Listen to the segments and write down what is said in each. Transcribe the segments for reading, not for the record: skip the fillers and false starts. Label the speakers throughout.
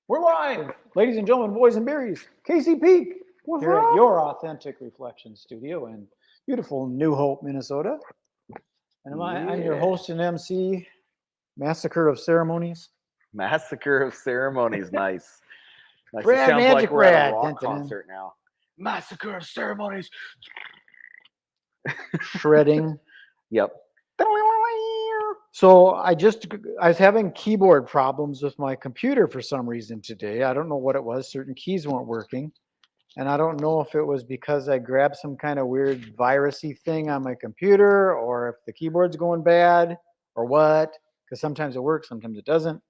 Speaker 1: We're live, ladies and gentlemen, boys and berries. Casey Peak
Speaker 2: What's
Speaker 1: here at
Speaker 2: up?
Speaker 1: your Authentic Reflection Studio in beautiful New Hope, Minnesota. And I'm your
Speaker 2: Yeah.
Speaker 1: host and MC, Massacre of Ceremonies.
Speaker 2: Massacre of Ceremonies. Nice. Nice. It
Speaker 1: Brad
Speaker 2: sounds like
Speaker 1: Magic
Speaker 2: we're at a
Speaker 1: Brad. Dun,
Speaker 2: rock
Speaker 1: dun, dun.
Speaker 2: concert now. Massacre of Ceremonies.
Speaker 1: Shredding.
Speaker 2: Yep.
Speaker 1: So I was having keyboard problems with my computer for some reason today. I don't know what it was. Certain keys weren't working. And I don't know if it was because I grabbed some kind of weird virusy thing on my computer or if the keyboard's going bad or what. Because sometimes it works, sometimes it doesn't.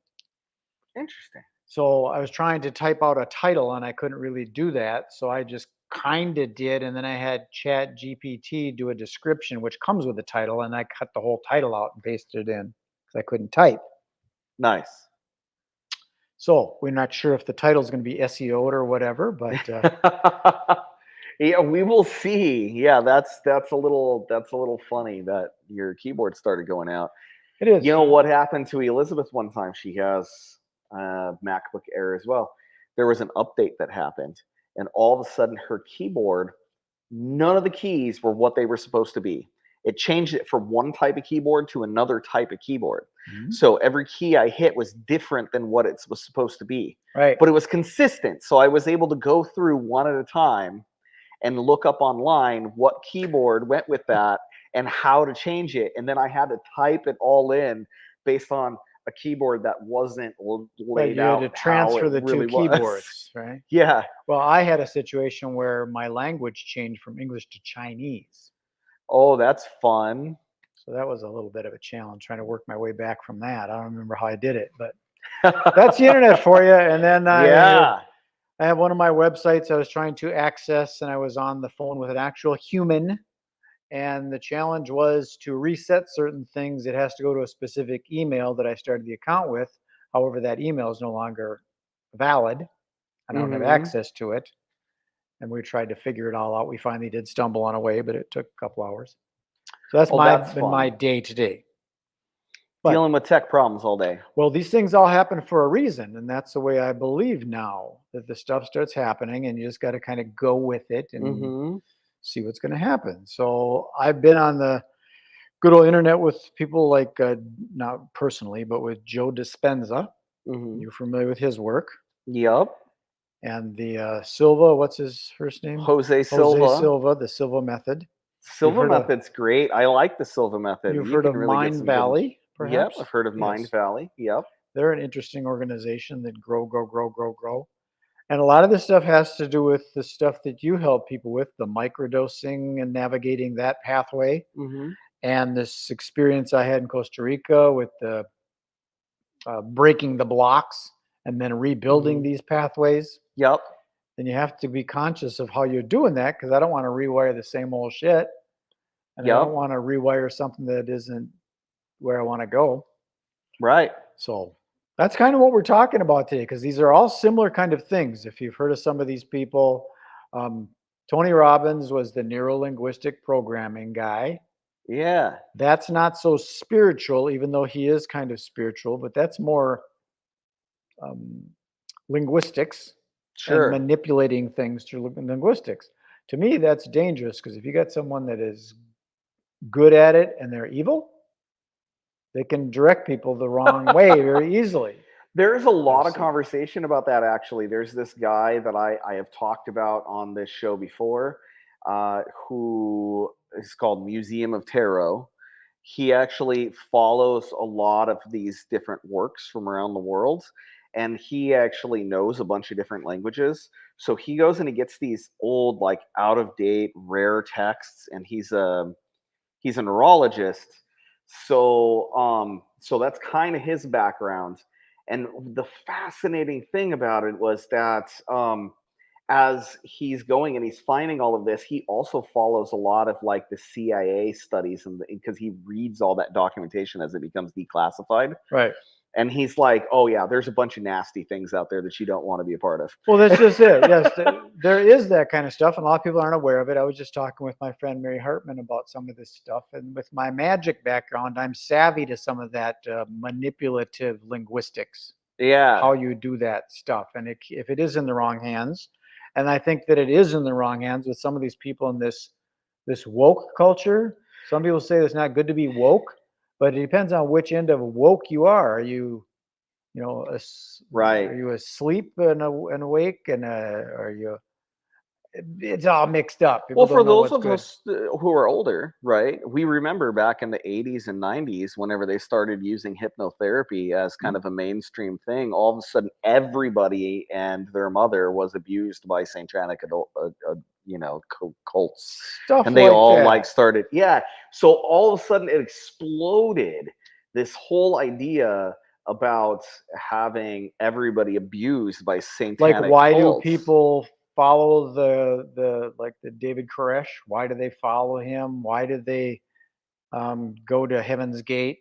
Speaker 2: Interesting.
Speaker 1: So I was trying to type out a title and I couldn't really do that. So I just kind of did. And then I had Chat GPT do a description, which comes with the title. And I cut the whole title out and pasted it in because I couldn't type.
Speaker 2: Nice.
Speaker 1: So we're not sure if the title is going to be SEO'd or whatever, but
Speaker 2: Yeah, we will see. Yeah, that's a little funny that your keyboard started going out.
Speaker 1: it is.
Speaker 2: You know what happened to Elizabeth one time? She has MacBook Air as well. There was an update that happened, and all of a sudden her keyboard, none of the keys were what they were supposed to be. It changed it from one type of keyboard to another type of keyboard.
Speaker 1: Mhm.
Speaker 2: So every key I hit was different than what it was supposed to be.
Speaker 1: Right.
Speaker 2: But it was consistent. So I was able to go through one at a time and look up online what keyboard went with that and how to change it. And then I had to type it all in based on a keyboard that wasn't
Speaker 1: But
Speaker 2: laid
Speaker 1: you had
Speaker 2: out
Speaker 1: to
Speaker 2: how
Speaker 1: transfer
Speaker 2: it
Speaker 1: the
Speaker 2: really
Speaker 1: two
Speaker 2: was.
Speaker 1: keyboards, right?
Speaker 2: Yeah.
Speaker 1: Well, I had a situation where my language changed from English to Chinese.
Speaker 2: Oh, that's fun.
Speaker 1: So that was a little bit of a challenge trying to work my way back from that. I don't remember how I did it, but that's the internet for you. And then
Speaker 2: Yeah.
Speaker 1: I have one of my websites I was trying to access, and I was on the phone with an actual human. And the challenge was to reset certain things. It has to go to a specific email that I started the account with. However, that email is no longer valid. I don't have
Speaker 2: Hmm.
Speaker 1: access to it. And we tried to figure it all out. We finally did stumble on a way, but it took a couple hours. So that's
Speaker 2: Oh, that's
Speaker 1: been my
Speaker 2: fun.
Speaker 1: day today. But
Speaker 2: Dealing with tech problems all day.
Speaker 1: well, these things all happen for a reason, and that's the way I believe now that the stuff starts happening, and you just got to kind of go with it and
Speaker 2: Hmm.
Speaker 1: see what's going to happen. So I've been on the good old internet with people like not personally, but with Joe Dispenza.
Speaker 2: Hmm.
Speaker 1: You're familiar with his work,
Speaker 2: Yep.
Speaker 1: and the Silva. What's his first name?
Speaker 2: Jose
Speaker 1: Jose
Speaker 2: Silva.
Speaker 1: Silva, the Silva method. You've
Speaker 2: Silva
Speaker 1: heard of
Speaker 2: method's great. I like the Silva method.
Speaker 1: you've
Speaker 2: You
Speaker 1: heard
Speaker 2: can
Speaker 1: of
Speaker 2: really get
Speaker 1: Mind
Speaker 2: some good.
Speaker 1: Valley,
Speaker 2: Yep, I've
Speaker 1: perhaps?
Speaker 2: heard of Mind
Speaker 1: Yes.
Speaker 2: Valley. Yep.
Speaker 1: They're an interesting organization that grow, grow, grow, grow, grow. And a lot of this stuff has to do with the stuff that you help people with, the microdosing and navigating that pathway.
Speaker 2: Hmm.
Speaker 1: And this experience I had in Costa Rica with the breaking the blocks and then rebuilding
Speaker 2: Hmm.
Speaker 1: these pathways.
Speaker 2: Yep.
Speaker 1: Then you have to be conscious of how you're doing that because I don't want to rewire the same old shit. And I
Speaker 2: Yep.
Speaker 1: don't want to rewire something that isn't where I want to go.
Speaker 2: Right.
Speaker 1: So that's kind of what we're talking about today because these are all similar kind of things. If you've heard of some of these people, um, Tony Robbins was the neuro linguistic programming guy.
Speaker 2: Yeah.
Speaker 1: That's not so spiritual, even though he is kind of spiritual, but that's more um, linguistics and
Speaker 2: Sure.
Speaker 1: manipulating things through linguistics. To me, that's dangerous because if you got someone that is good at it and they're evil, they can direct people the wrong way very easily.
Speaker 2: There's a
Speaker 1: I've
Speaker 2: lot of
Speaker 1: seen.
Speaker 2: conversation about that actually. There's this guy that I have talked about on this show before, who is called Museum of Tarot. He actually follows a lot of these different works from around the world, and he actually knows a bunch of different languages. So he goes and he gets these old, like out of date, rare texts, and he's a neurologist. So that's kind of his background. And the fascinating thing about it was that as he's going and he's finding all of this, he also follows a lot of like the CIA studies, and because he reads all that documentation as it becomes declassified.
Speaker 1: Right.
Speaker 2: And he's like, "Oh yeah, there's a bunch of nasty things out there that you don't want to be a part of."
Speaker 1: Well, that's just it. Yes, there is that kind of stuff, and a lot of people aren't aware of it. I was just talking with my friend Mary Hartman about some of this stuff, and with my magic background, I'm savvy to some of that manipulative linguistics.
Speaker 2: Yeah.
Speaker 1: how you do that stuff. And if it is in the wrong hands, and I think that it is in the wrong hands with some of these people in this woke culture. Some people say it's not good to be woke, but it depends on which end of woke you are. Are you, are
Speaker 2: Right.
Speaker 1: you asleep and awake, and are you? It's all mixed up. People
Speaker 2: Well, for
Speaker 1: don't know
Speaker 2: those
Speaker 1: what's
Speaker 2: of
Speaker 1: good.
Speaker 2: us who are older, right, we remember back in the 80s and 90s, whenever they started using hypnotherapy as kind of a mainstream thing, all of a sudden everybody and their mother was abused by satanic cults.
Speaker 1: Stuff
Speaker 2: And they
Speaker 1: like
Speaker 2: all like
Speaker 1: that.
Speaker 2: started, yeah. So all of a sudden it exploded, this whole idea about having everybody abused by
Speaker 1: Like,
Speaker 2: satanic
Speaker 1: why do
Speaker 2: cults.
Speaker 1: people follow the David Koresh? Why do they follow him? Why do they go to Heaven's Gate?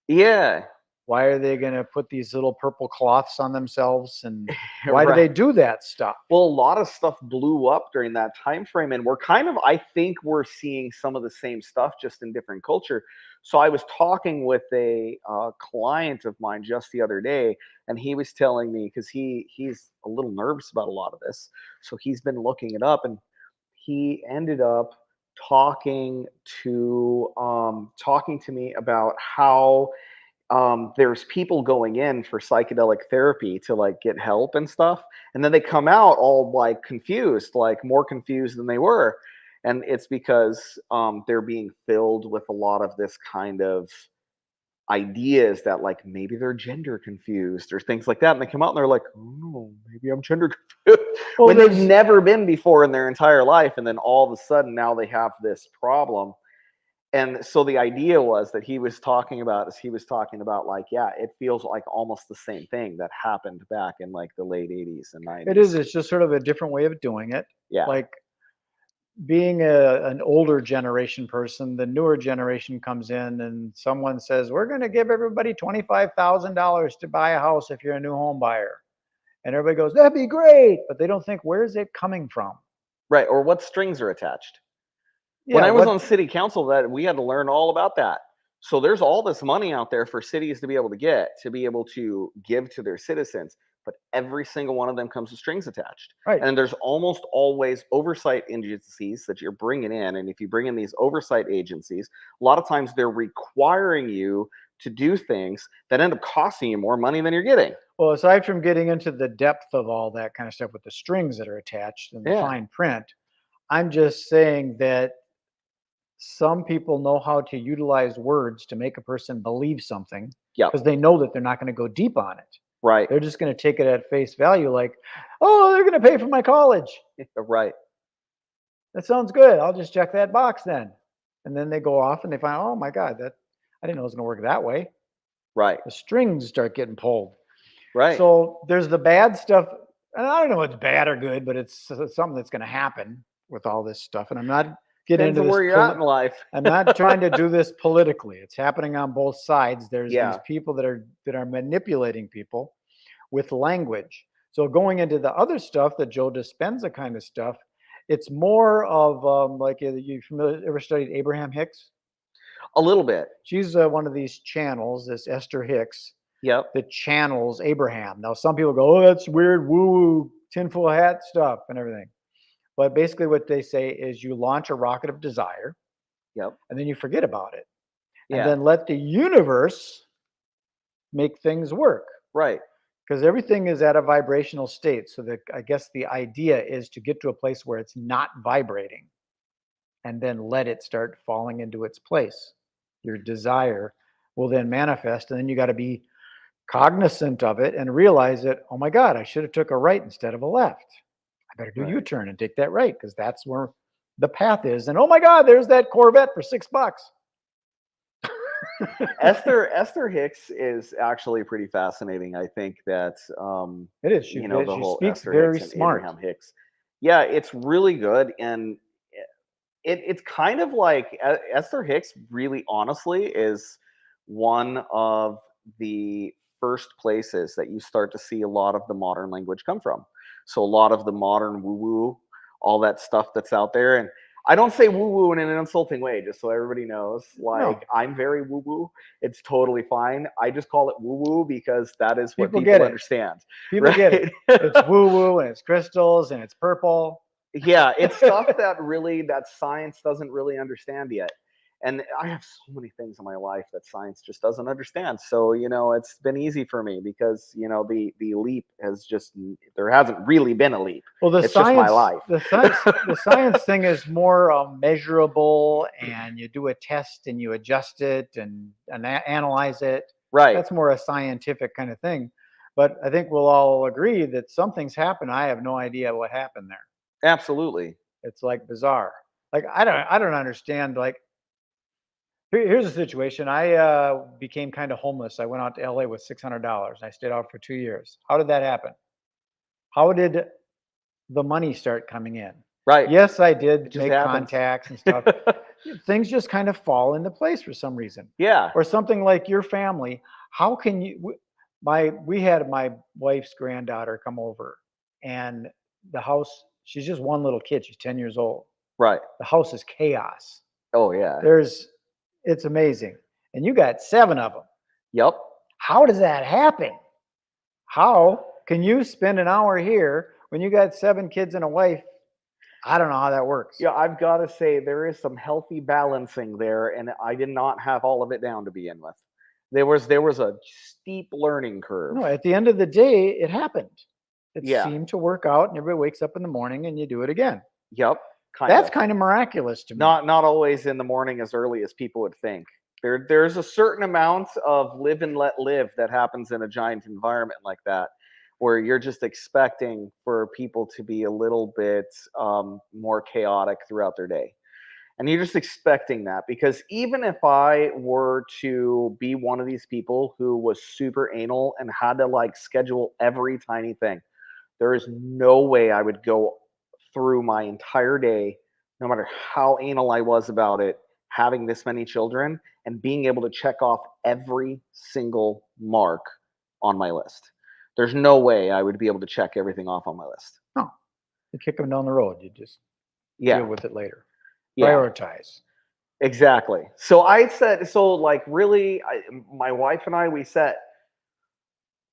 Speaker 2: Yeah.
Speaker 1: Why are they going to put these little purple cloths on themselves? And why do
Speaker 2: Right.
Speaker 1: they do that stuff?
Speaker 2: Well, a lot of stuff blew up during that time frame, and we're kind of, I think we're seeing some of the same stuff just in different culture. So I was talking with a client of mine just the other day, and he was telling me, because he's a little nervous about a lot of this, so he's been looking it up, and he ended up talking talking to me about how there's people going in for psychedelic therapy to like get help and stuff, and then they come out all like confused, like more confused than they were, and it's because they're being filled with a lot of this kind of ideas that like maybe they're gender confused or things like that, and they come out and they're like, oh no, maybe I'm gender confused,
Speaker 1: Well,
Speaker 2: when they've
Speaker 1: there's
Speaker 2: never been before in their entire life, and then all of a sudden now they have this problem. And so the idea was that he was talking about, like, yeah, it feels like almost the same thing that happened back in like the late 80s and
Speaker 1: it is.
Speaker 2: 90s.
Speaker 1: It's just sort of a different way of doing it.
Speaker 2: Yeah.
Speaker 1: Like, being an older generation person, the newer generation comes in and someone says, "We're going to give everybody $25,000 to buy a house if you're a new home buyer." And everybody goes, "That'd be great." But they don't think, where's it coming from?
Speaker 2: Right. Or what strings are attached. When
Speaker 1: Yeah,
Speaker 2: I was
Speaker 1: what?
Speaker 2: on city council, that we had to learn all about that. So there's all this money out there for cities to be able to get, to be able to give to their citizens, but every single one of them comes with strings attached.
Speaker 1: Right.
Speaker 2: And there's almost always oversight agencies that you're bringing in. And if you bring in these oversight agencies, a lot of times they're requiring you to do things that end up costing you more money than you're getting.
Speaker 1: Well, aside from getting into the depth of all that kind of stuff with the strings that are attached and the
Speaker 2: Yeah.
Speaker 1: fine print, I'm just saying that some people know how to utilize words to make a person believe something
Speaker 2: Yep.
Speaker 1: because they know that they're not going to go deep on it.
Speaker 2: Right.
Speaker 1: They're just going to take it at face value, like, "Oh, they're going to pay for my college.
Speaker 2: Right.
Speaker 1: That sounds good. I'll just check that box then." And then they go off and they find, "Oh my God, that I didn't know it was going to work that way."
Speaker 2: Right.
Speaker 1: The strings start getting pulled.
Speaker 2: Right.
Speaker 1: So there's the bad stuff. And I don't know if it's bad or good, but it's something that's going to happen with all this stuff. And I'm not getting
Speaker 2: Depends
Speaker 1: into
Speaker 2: on
Speaker 1: this.
Speaker 2: where you're at in life.
Speaker 1: I'm not trying to do this politically. It's happening on both sides. There's these
Speaker 2: Yeah.
Speaker 1: people that are manipulating people with language. So going into the other stuff, the Joe Dispenza kind of stuff, it's more of like, you familiar, ever studied Abraham Hicks?
Speaker 2: A little bit.
Speaker 1: She's one of these channels, this Esther Hicks,
Speaker 2: Yep.
Speaker 1: that channels Abraham. Now, some people go, "Oh, that's weird, woo woo, tinfoil hat stuff and everything." But basically, what they say is you launch a rocket of desire
Speaker 2: Yep.
Speaker 1: and then you forget about it and
Speaker 2: Yeah.
Speaker 1: then let the universe make things work,
Speaker 2: Right.
Speaker 1: because everything is at a vibrational state. So I guess the idea is to get to a place where it's not vibrating and then let it start falling into its place. Your desire will then manifest, and then you got to be cognizant of it and realize that, oh my God, I should have took a right instead of a left. I better do
Speaker 2: Right.
Speaker 1: U-turn and take that right because that's where the path is. And oh my God, there's that Corvette for $6.
Speaker 2: Esther Hicks is actually pretty fascinating. I think that
Speaker 1: It is. She
Speaker 2: the
Speaker 1: she
Speaker 2: whole
Speaker 1: speaks
Speaker 2: Esther Hicks
Speaker 1: very
Speaker 2: and
Speaker 1: smart.
Speaker 2: Abraham Hicks. Yeah, it's really good, and it's kind of like Esther Hicks. Really, honestly, is one of the first places that you start to see a lot of the modern language come from. So a lot of the modern woo woo, all that stuff that's out there, and I don't say woo woo in an insulting way, just so everybody knows. Like,
Speaker 1: No,
Speaker 2: I'm very woo woo. It's totally fine. I just call it woo woo because that is what
Speaker 1: people get
Speaker 2: people
Speaker 1: it.
Speaker 2: understand,
Speaker 1: People get it.
Speaker 2: right?
Speaker 1: It's woo woo and it's crystals and it's purple.
Speaker 2: Yeah, it's stuff that science doesn't really understand yet. And I have so many things in my life that science just doesn't understand. So, it's been easy for me because, the leap has just there hasn't really been a leap.
Speaker 1: Well,
Speaker 2: It's just my life.
Speaker 1: the science thing is more measurable, and you do a test and you adjust it and analyze it.
Speaker 2: Right.
Speaker 1: That's more a scientific kind of thing. But I think we'll all agree that something's happened. I have no idea what happened there.
Speaker 2: Absolutely.
Speaker 1: It's like bizarre. Like I don't understand. Like here's the situation. I became kind of homeless. I went out to LA with $600. I stayed out for 2 years. How did that happen? How did the money start coming in?
Speaker 2: Right.
Speaker 1: Yes, I
Speaker 2: It
Speaker 1: did
Speaker 2: just
Speaker 1: make
Speaker 2: happens.
Speaker 1: contacts and stuff. Things just kind of fall into place for some reason.
Speaker 2: Yeah.
Speaker 1: Or something like your family. How can you? We had my wife's granddaughter come over, and the house. She's just one little kid. She's 10 years old.
Speaker 2: Right.
Speaker 1: The house is chaos.
Speaker 2: Oh yeah.
Speaker 1: It's amazing, and you got 7 of them.
Speaker 2: Yep.
Speaker 1: How does that happen? How can you spend an hour here when you got 7 kids and a wife? I don't know how that works.
Speaker 2: Yeah, I've got to say there is some healthy balancing there, and I did not have all of it down to begin with. There was a steep learning curve.
Speaker 1: No, at the end of the day, it happened. It
Speaker 2: Yeah.
Speaker 1: seemed to work out, and everybody wakes up in the morning and you do it again.
Speaker 2: Yep. Kind
Speaker 1: That's
Speaker 2: of.
Speaker 1: kind of miraculous to me.
Speaker 2: Not always in the morning as early as people would think. There's a certain amount of live and let live that happens in a giant environment like that, where you're just expecting for people to be a little bit more chaotic throughout their day. And you're just expecting that because even if I were to be one of these people who was super anal and had to like schedule every tiny thing, there is no way I would go through my entire day, no matter how anal I was about it, having this many children and being able to check off every single mark on my list. There's no way I would be able to check everything off on my list.
Speaker 1: No, you kick them down the road. You just
Speaker 2: Yeah.
Speaker 1: deal with it later.
Speaker 2: Yeah.
Speaker 1: Prioritize.
Speaker 2: Exactly. So I said, so like really, my wife and I, we set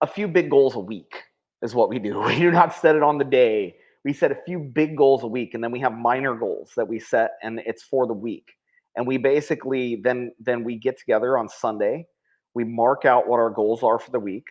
Speaker 2: a few big goals a week is what we do. We do not set it on the day. We set a few big goals a week, and then we have minor goals that we set, and it's for the week. And we basically then we get together on Sunday. We mark out what our goals are for the week,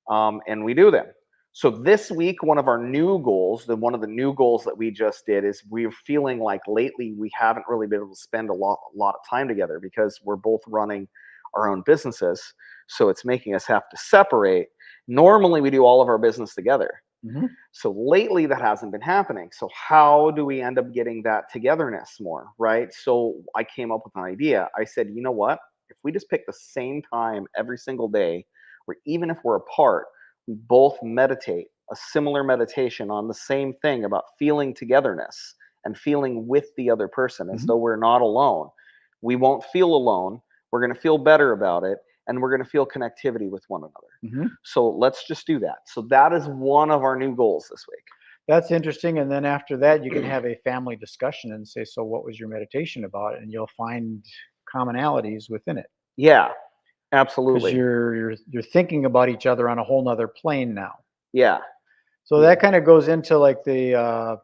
Speaker 2: and we do them. So this week, one of our new goals, one of the new goals that we just did is we're feeling like lately we haven't really been able to spend a lot of time together because we're both running our own businesses. So it's making us have to separate. Normally we do all of our business together.
Speaker 1: Mm-hmm.
Speaker 2: So lately that hasn't been happening. So how do we end up getting that togetherness more, right? So I came up with an idea. I said, you know what? If we just pick the same time every single day, or even if we're apart, we both meditate a similar meditation on the same thing about feeling togetherness and feeling with the other person as though we're not alone. We won't feel alone. We're going to feel better about it, and we're going to feel connectivity with one another. So let's just do that. So that is one of our new goals this week.
Speaker 1: That's interesting. And then after that, you can have a family discussion and say, so what was your meditation about? And you'll find commonalities within it.
Speaker 2: Yeah,
Speaker 1: Because
Speaker 2: absolutely.
Speaker 1: you're thinking about each other on a whole nother plane now.
Speaker 2: Yeah.
Speaker 1: So that kind of goes into like the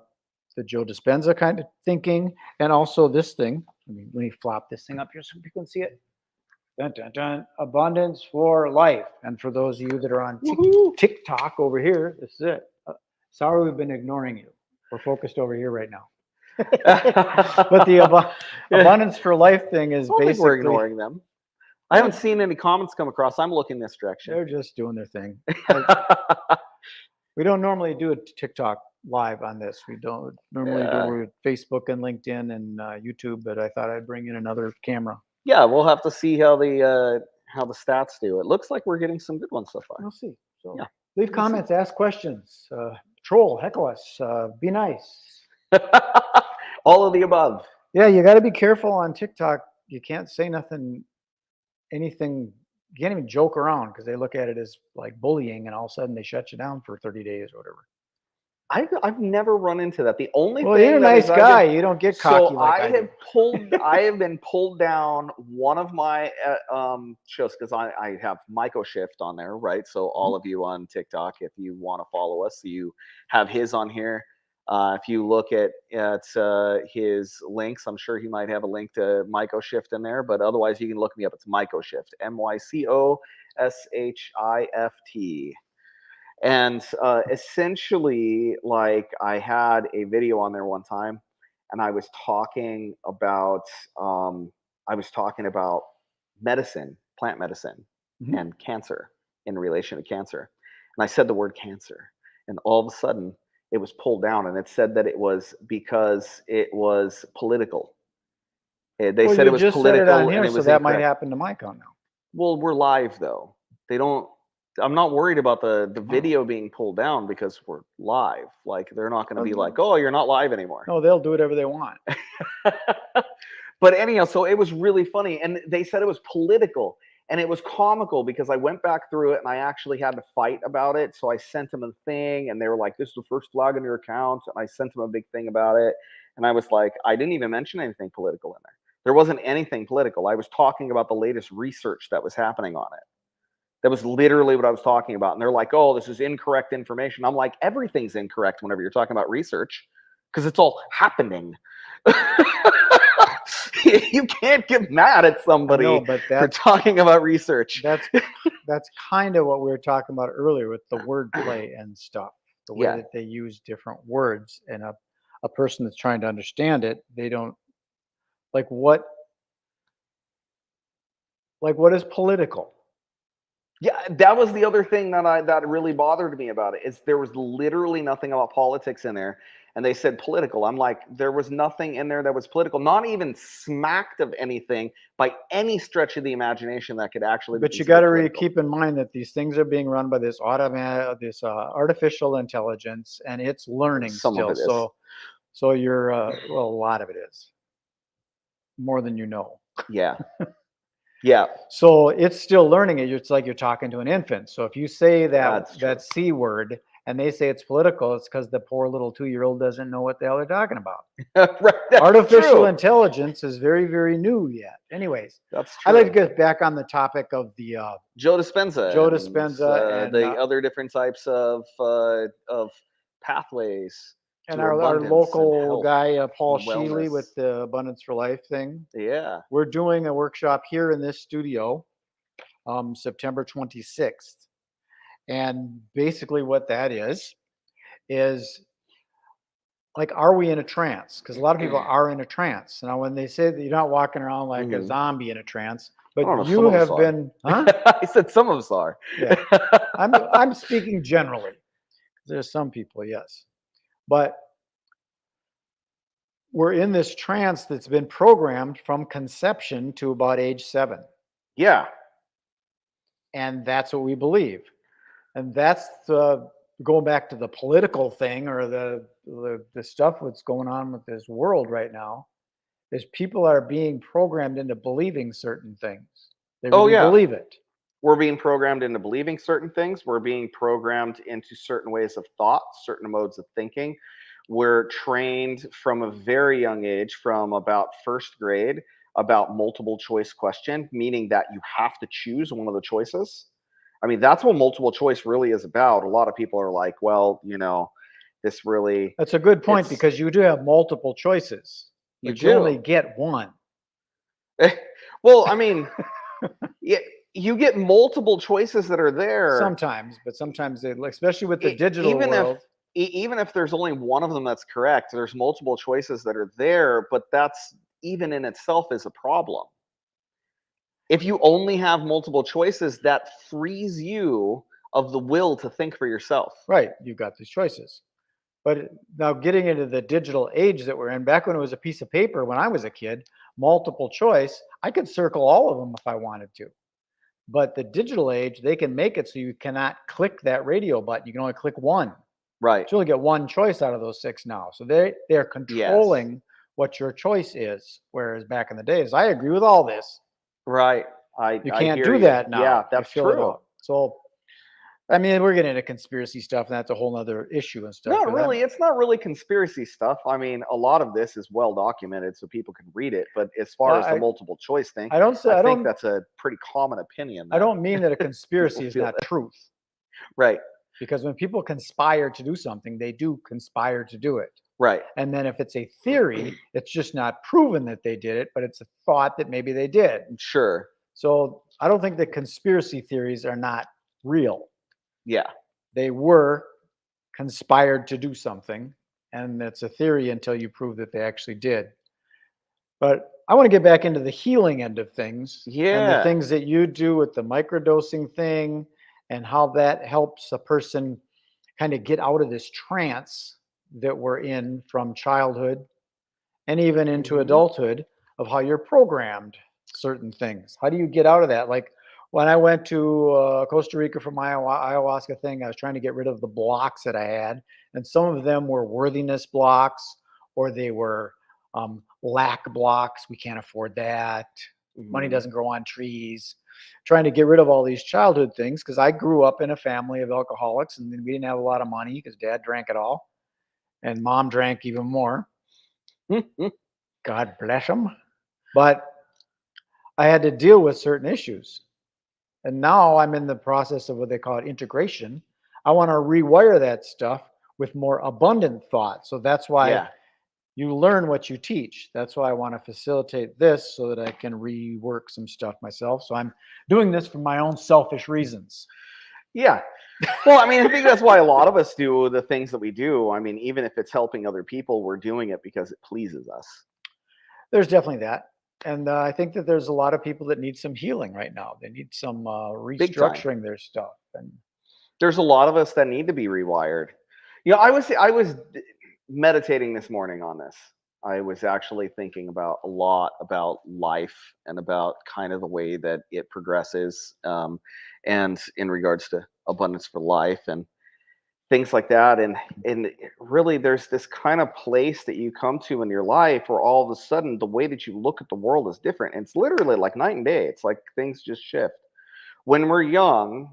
Speaker 1: Joe Dispenza kind of thinking, and also this thing. Let me flop this thing up here so people can see it. Dun, dun, dun. Abundance for life. And for those of you that are on TikTok over here, this is it. Sorry, we've been ignoring you. We're focused over here right now. But the abundance for life thing is
Speaker 2: I don't think
Speaker 1: basically
Speaker 2: we're ignoring them. I haven't seen any comments come across. I'm looking this direction.
Speaker 1: they're just doing their thing. We don't normally do a TikTok live on this. We don't normally do Facebook and LinkedIn and YouTube, but I thought I'd bring in another camera.
Speaker 2: Yeah, we'll have to see how the stats do. It looks like we're getting some good ones so far.
Speaker 1: We'll see. So
Speaker 2: Yeah.
Speaker 1: leave comments, ask questions, troll, heckle us, be nice.
Speaker 2: All of the above.
Speaker 1: Yeah, you got to be careful on TikTok. You can't say anything. You can't even joke around because they look at it as like bullying, and all of a sudden they shut you down for 30 days or whatever.
Speaker 2: I've never run into that. The only
Speaker 1: Well, you're a
Speaker 2: thing that
Speaker 1: nice
Speaker 2: is
Speaker 1: guy. You don't get cocky like I do.
Speaker 2: I have been pulled down one of my shows because I have Myco Shift on there, right? So all of you on TikTok, if you want to follow us, you have his on here. If you look at his links, I'm sure he might have a link to Myco Shift in there, but otherwise you can look me up. It's Myco Shift, MyCoshift. And essentially, like, I had a video on there one time, and I was talking about medicine, plant medicine,
Speaker 1: Mhm.
Speaker 2: and cancer in relation to cancer. And I said the word cancer, and all of a sudden it was pulled down, and it said that it was because it was political. They
Speaker 1: Well,
Speaker 2: said
Speaker 1: you
Speaker 2: it was
Speaker 1: just said it on
Speaker 2: political and
Speaker 1: here,
Speaker 2: it
Speaker 1: so
Speaker 2: was
Speaker 1: that might
Speaker 2: incorrect.
Speaker 1: happen to my account now.
Speaker 2: Well, we're live though. They don't. I'm not worried about the
Speaker 1: Wow.
Speaker 2: video being pulled down because we're live. Like, they're not going to be like,
Speaker 1: Well,
Speaker 2: "Oh, you're not live anymore."
Speaker 1: no, they'll do whatever they want.
Speaker 2: But anyhow, so it was really funny, and they said it was political, and it was comical because I went back through it and I actually had to fight about it. So I sent them a thing, and they were like, "This is the first flag on your account," and I sent them a big thing about it, and I was like, "I didn't even mention anything political in there. There wasn't anything political. I was talking about the latest research that was happening on it." That was literally what I was talking about. And they're like, "Oh, this is incorrect information." I'm like, everything's incorrect whenever you're talking about research because it's all happening. You can't get mad at
Speaker 1: I know,
Speaker 2: somebody
Speaker 1: but
Speaker 2: for talking about research.
Speaker 1: that's kind of what we were talking about earlier with the wordplay and stuff. The way
Speaker 2: Yeah.
Speaker 1: that they use different words, and a person that's trying to understand it, they don't like what is political?
Speaker 2: Yeah, that was the other thing that really bothered me about it is there was literally nothing about politics in there, and they said political. I'm like, there was nothing in there that was political, not even smacked of anything by any stretch of the imagination that could actually be
Speaker 1: But you got
Speaker 2: considered
Speaker 1: to
Speaker 2: political.
Speaker 1: keep in mind that these things are being run by this artificial intelligence, and it's learning
Speaker 2: Some of
Speaker 1: still.
Speaker 2: it is.
Speaker 1: So you're well, a lot of it is more than you know.
Speaker 2: Yeah. Yeah.
Speaker 1: So it's still learning it. It's like you're talking to an infant. So if you say
Speaker 2: That's true.
Speaker 1: that C word and they say it's political, it's because the poor little 2-year-old doesn't know what the hell they're talking about.
Speaker 2: Right. That's
Speaker 1: Artificial
Speaker 2: true.
Speaker 1: intelligence is very, very new yet. Anyways,
Speaker 2: That's
Speaker 1: I'd like
Speaker 2: true.
Speaker 1: to get back on the topic of the
Speaker 2: Joe Dispenza
Speaker 1: Joe
Speaker 2: and
Speaker 1: Dispenza
Speaker 2: the other different types of pathways to
Speaker 1: our
Speaker 2: abundance and
Speaker 1: local
Speaker 2: health
Speaker 1: guy Paul
Speaker 2: and
Speaker 1: Sheely
Speaker 2: wellness.
Speaker 1: with the Abundance for Life thing.
Speaker 2: Yeah.
Speaker 1: We're doing a workshop here in this studio, September 26th. And basically what that is like, are we in a trance? Because a lot of people are in a trance. Now, when they say that you're not walking around like a
Speaker 2: Hmm.
Speaker 1: zombie in a trance,
Speaker 2: I
Speaker 1: but
Speaker 2: don't know.
Speaker 1: you
Speaker 2: Some of us
Speaker 1: have
Speaker 2: are.
Speaker 1: been, huh?
Speaker 2: I said some of us are.
Speaker 1: Yeah. I'm speaking generally. There's some people, yes. But we're in this trance that's been programmed from conception to about age 7.
Speaker 2: Yeah.
Speaker 1: And that's what we believe. And that's the going back to the political thing, or the stuff that's going on with this world right now, is people are being programmed into believing certain things. They
Speaker 2: Oh
Speaker 1: really
Speaker 2: yeah.
Speaker 1: believe it.
Speaker 2: We're being programmed into believing certain things. We're being programmed into certain ways of thought, certain modes of thinking. We're trained from a very young age, from about first grade, about multiple choice question, meaning that you have to choose one of the choices. I mean, that's what multiple choice really is about. A lot of people are like, well, this really,
Speaker 1: That's a good point,
Speaker 2: it's,
Speaker 1: because you do have multiple choices,
Speaker 2: you
Speaker 1: but you
Speaker 2: do.
Speaker 1: only get one.
Speaker 2: Well, I mean, yeah, you get multiple choices that are there.
Speaker 1: Sometimes, but sometimes they, especially with the digital
Speaker 2: Even if
Speaker 1: world.
Speaker 2: even if there's only one of them that's correct, there's multiple choices that are there, but that's even in itself is a problem. If you only have multiple choices, that frees you of the will to think for yourself.
Speaker 1: Right, you've got these choices. But now, getting into the digital age that we're in, back when it was a piece of paper when I was a kid, multiple choice, I could circle all of them if I wanted to. But the digital age, they can make it so you cannot click that radio button. You can only click one.
Speaker 2: Right.
Speaker 1: You only get one choice out of those 6 now. So they're
Speaker 2: Yes.
Speaker 1: controlling what your choice is. Whereas back in the days, I agree with all this.
Speaker 2: Right.
Speaker 1: You
Speaker 2: I
Speaker 1: can't
Speaker 2: hear
Speaker 1: do
Speaker 2: you.
Speaker 1: that now.
Speaker 2: Yeah,
Speaker 1: You
Speaker 2: that's
Speaker 1: fill it
Speaker 2: true.
Speaker 1: out. So I mean, we're getting into conspiracy stuff, and that's a whole other issue and stuff.
Speaker 2: Not
Speaker 1: But that,
Speaker 2: really. It's not really conspiracy stuff. I mean, a lot of this is well documented so people can read it. But as
Speaker 1: well,
Speaker 2: far as the multiple choice thing,
Speaker 1: I don't say
Speaker 2: I think that's a pretty common opinion
Speaker 1: I
Speaker 2: that
Speaker 1: don't mean that a
Speaker 2: people
Speaker 1: conspiracy is
Speaker 2: feel
Speaker 1: not
Speaker 2: that.
Speaker 1: truth,
Speaker 2: Right.
Speaker 1: because when people conspire to do something, they do conspire to do it.
Speaker 2: Right.
Speaker 1: And then if it's a theory, it's just not proven that they did it, but it's a thought that maybe they did.
Speaker 2: Sure.
Speaker 1: So I don't think that conspiracy theories are not real.
Speaker 2: Yeah.
Speaker 1: They were conspired to do something, and it's a theory until you prove that they actually did. But I want to get back into the healing end of things and the
Speaker 2: Yeah.
Speaker 1: things that you do with the microdosing thing and how that helps a person kind of get out of this trance that we're in from childhood and even into
Speaker 2: Hmm.
Speaker 1: adulthood of how you're programmed certain things. How do you get out of that? Like when I went to Costa Rica for my ayahuasca thing, I was trying to get rid of the blocks that I had, and some of them were worthiness blocks, or they were lack blocks. We can't afford that. Money
Speaker 2: Hmm.
Speaker 1: doesn't grow on trees. Trying to get rid of all these childhood things because I grew up in a family of alcoholics, and then we didn't have a lot of money because dad drank it all, and mom drank even more. God bless them. But I had to deal with certain issues. And now I'm in the process of what they call it integration. I want to rewire that stuff with more abundant thought. So that's why
Speaker 2: Yeah.
Speaker 1: you learn what you teach. That's why I want to facilitate this so that I can rework some stuff myself. So I'm doing this for my own selfish reasons.
Speaker 2: Yeah. Well, I mean, I think that's why a lot of us do the things that we do. I mean, even if it's helping other people, we're doing it because it pleases us.
Speaker 1: There's definitely that. And I think that there's a lot of people that need some healing right now. They need some
Speaker 2: Big time.
Speaker 1: restructuring their stuff. And
Speaker 2: There's a lot of us that need to be rewired. I was meditating this morning on this. I was actually thinking about a lot about life and about kind of the way that it progresses, and in regards to abundance for life and things like that. And really, there's this kind of place that you come to in your life where all of a sudden the way that you look at the world is different. And it's literally like night and day. It's like things just shift. When we're young,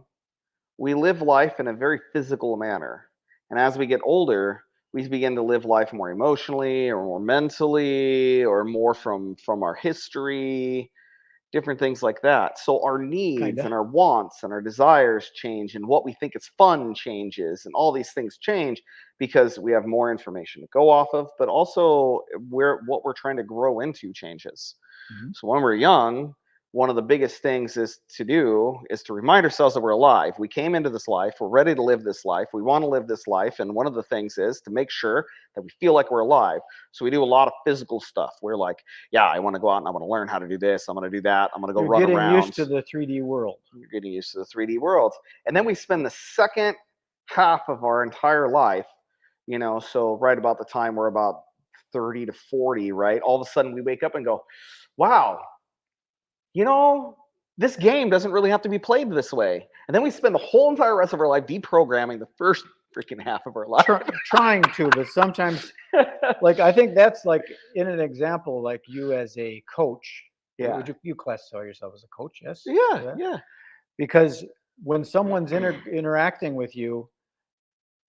Speaker 2: we live life in a very physical manner. And as we get older, we begin to live life more emotionally or more mentally or more from our history, different things like that. So our
Speaker 1: kind
Speaker 2: needs
Speaker 1: of.
Speaker 2: and our wants and our desires change, and what we think is fun changes, and all these things change because we have more information to go off of, but also what we're trying to grow into changes.
Speaker 1: Mhm.
Speaker 2: So when we're young, one of the biggest things is to remind ourselves that we're alive. We came into this life, we're ready to live this life, we want to live this life, and one of the things is to make sure that we feel like we're alive. So we do a lot of physical stuff. We're like, yeah, I want to go out and I want to learn how to do this, I'm going to do that, I'm going to go
Speaker 1: You're
Speaker 2: run
Speaker 1: getting used
Speaker 2: around.
Speaker 1: to the 3D world.
Speaker 2: You're getting used to the 3D world. And then we spend the second half of our entire life, so right about the time we're about 30 to 40, right? All of a sudden we wake up and go, wow, you know, this game doesn't really have to be played this way. And then we spend the whole entire rest of our life deprogramming the first freaking half of our life.
Speaker 1: Trying to, but sometimes, like I think that's like in an example, like you as a coach.
Speaker 2: Yeah.
Speaker 1: Would you classify yourself as a coach? Yes.
Speaker 2: Yeah.
Speaker 1: Yeah.
Speaker 2: Yeah.
Speaker 1: Because when someone's interacting with you,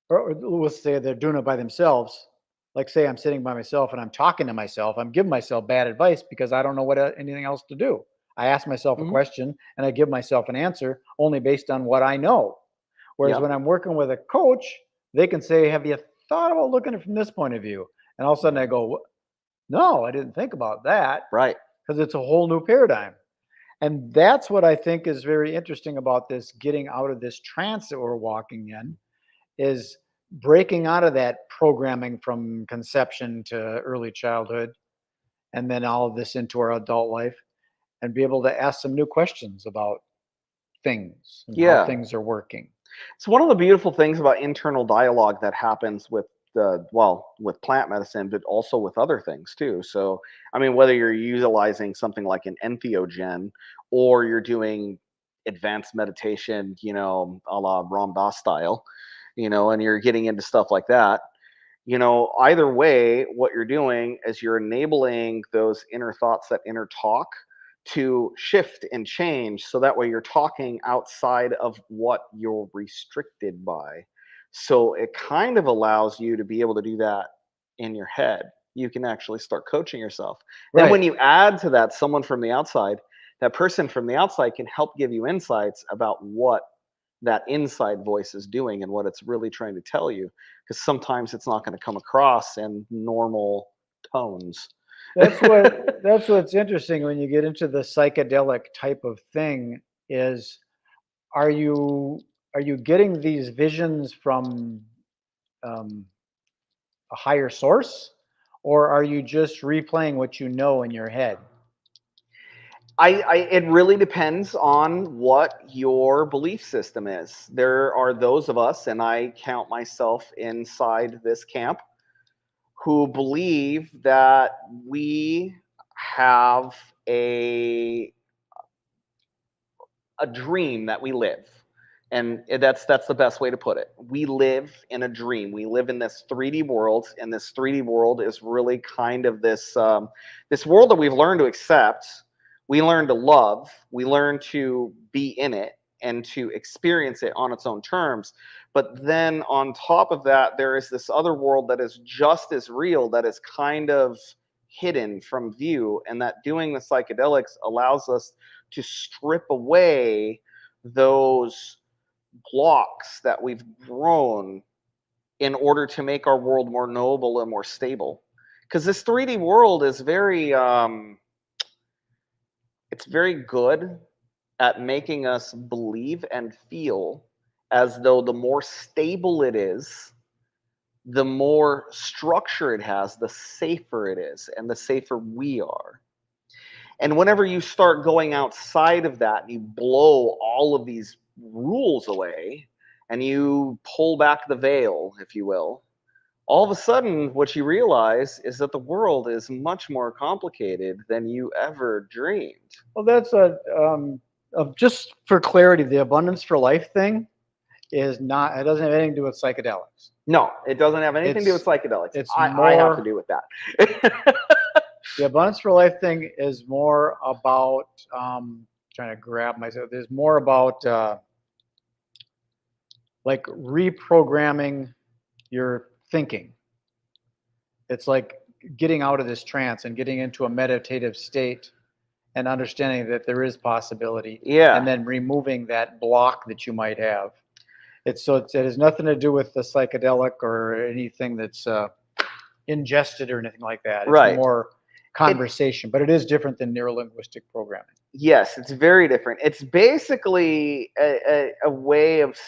Speaker 1: or let's say they're doing it by themselves, like say I'm sitting by myself and I'm talking to myself, I'm giving myself bad advice because I don't know what anything else to do. I ask myself a
Speaker 2: Hmm.
Speaker 1: question and I give myself an answer only based on what I know. Whereas
Speaker 2: Yep.
Speaker 1: when I'm working with a coach, they can say, "Have you thought about looking at it from this point of view?" And all of a sudden I go, "No, I didn't think about that,"
Speaker 2: Right.
Speaker 1: because it's a whole new paradigm. And that's what I think is very interesting about this getting out of this trance that we're walking in is breaking out of that programming from conception to early childhood and then all of this into our adult life and be able to ask some new questions about things and how
Speaker 2: Yeah.
Speaker 1: things are working.
Speaker 2: It's one of the beautiful things about internal dialogue that happens with with plant medicine, but also with other things too. So, I mean, whether you're utilizing something like an entheogen or you're doing advanced meditation, a la Ram Dass style, and you're getting into stuff like that, either way, what you're doing is you're enabling those inner thoughts, that inner talk, to shift and change, so that way you're talking outside of what you're restricted by. So it kind of allows you to be able to do that in your head. You can actually start coaching yourself. Then when
Speaker 1: Right.
Speaker 2: you add to that someone from the outside, that person from the outside can help give you insights about what that inside voice is doing and what it's really trying to tell you, because sometimes it's not going to come across in normal tones.
Speaker 1: That's what's interesting when you get into the psychedelic type of thing is are you are you getting these visions from um, a higher source, or are you just replaying what you know in your head?
Speaker 2: It really depends on what your belief system is. There are those of us, and I count myself inside this camp, who believe that we have a a dream that we live. And that's the best way to put it. We live in a dream. We live in this 3D world, and this 3D world is really kind of this world that we've learned to accept. We learn to love. We learn to be in it and to experience it on its own terms. But then on top of that, there is this other world that is just as real, that is kind of hidden from view, and that doing the psychedelics allows us to strip away those blocks that we've grown in order to make our world more noble and more stable. Because this 3D world is it's very good at making us believe and feel as though the more stable it is, the more structure it has, the safer it is, and the safer we are. And whenever you start going outside of that and you blow all of these rules away and you pull back the veil, if you will, all of a sudden what you realize is that the world is much more complicated than you ever dreamed.
Speaker 1: Well, that's just for clarity, the abundance for life thing is not. It doesn't have anything to do with psychedelics.
Speaker 2: No, it doesn't have anything to do with
Speaker 1: It's
Speaker 2: psychedelics.
Speaker 1: it's
Speaker 2: I have to
Speaker 1: more
Speaker 2: do with that.
Speaker 1: the abundance for life thing is more about trying to grab myself. There's more about like reprogramming your thinking. It's like getting out of this trance and getting into a meditative state and understanding that there is possibility and
Speaker 2: Yeah,
Speaker 1: then removing that block that you might have. It has nothing to do with the psychedelic or anything that's ingested or anything like that. It's
Speaker 2: right.
Speaker 1: more
Speaker 2: It
Speaker 1: conversation, but it is different than neurolinguistic programming.
Speaker 2: Yes, it's very different. It's basically a way of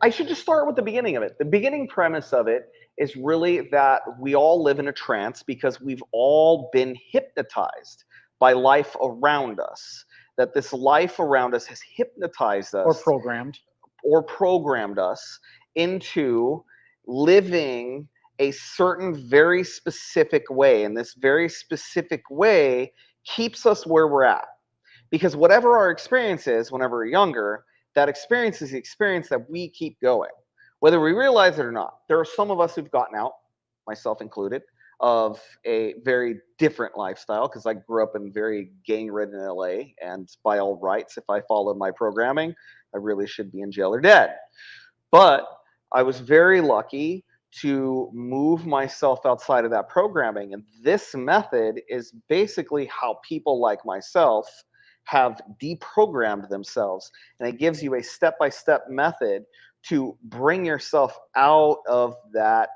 Speaker 2: I should just start with the beginning of it. The beginning premise of it is really that we all live in a trance because we've all been hypnotized by life around us. That this life around us has hypnotized
Speaker 1: Or
Speaker 2: us
Speaker 1: programmed.
Speaker 2: or programmed us into living a certain very specific way. And this very specific way keeps us where we're at. Because whatever our experience is whenever we're younger, that experience is the experience that we keep going, whether we realize it or not. There are some of us who've gotten out, myself included, of a very different lifestyle because I grew up in very gang-ridden LA, and by all rights, if I followed my programming, I really should be in jail or dead. But I was very lucky to move myself outside of that programming. And this method is basically how people like myself have deprogrammed themselves. And it gives you a step by step method to bring yourself out of that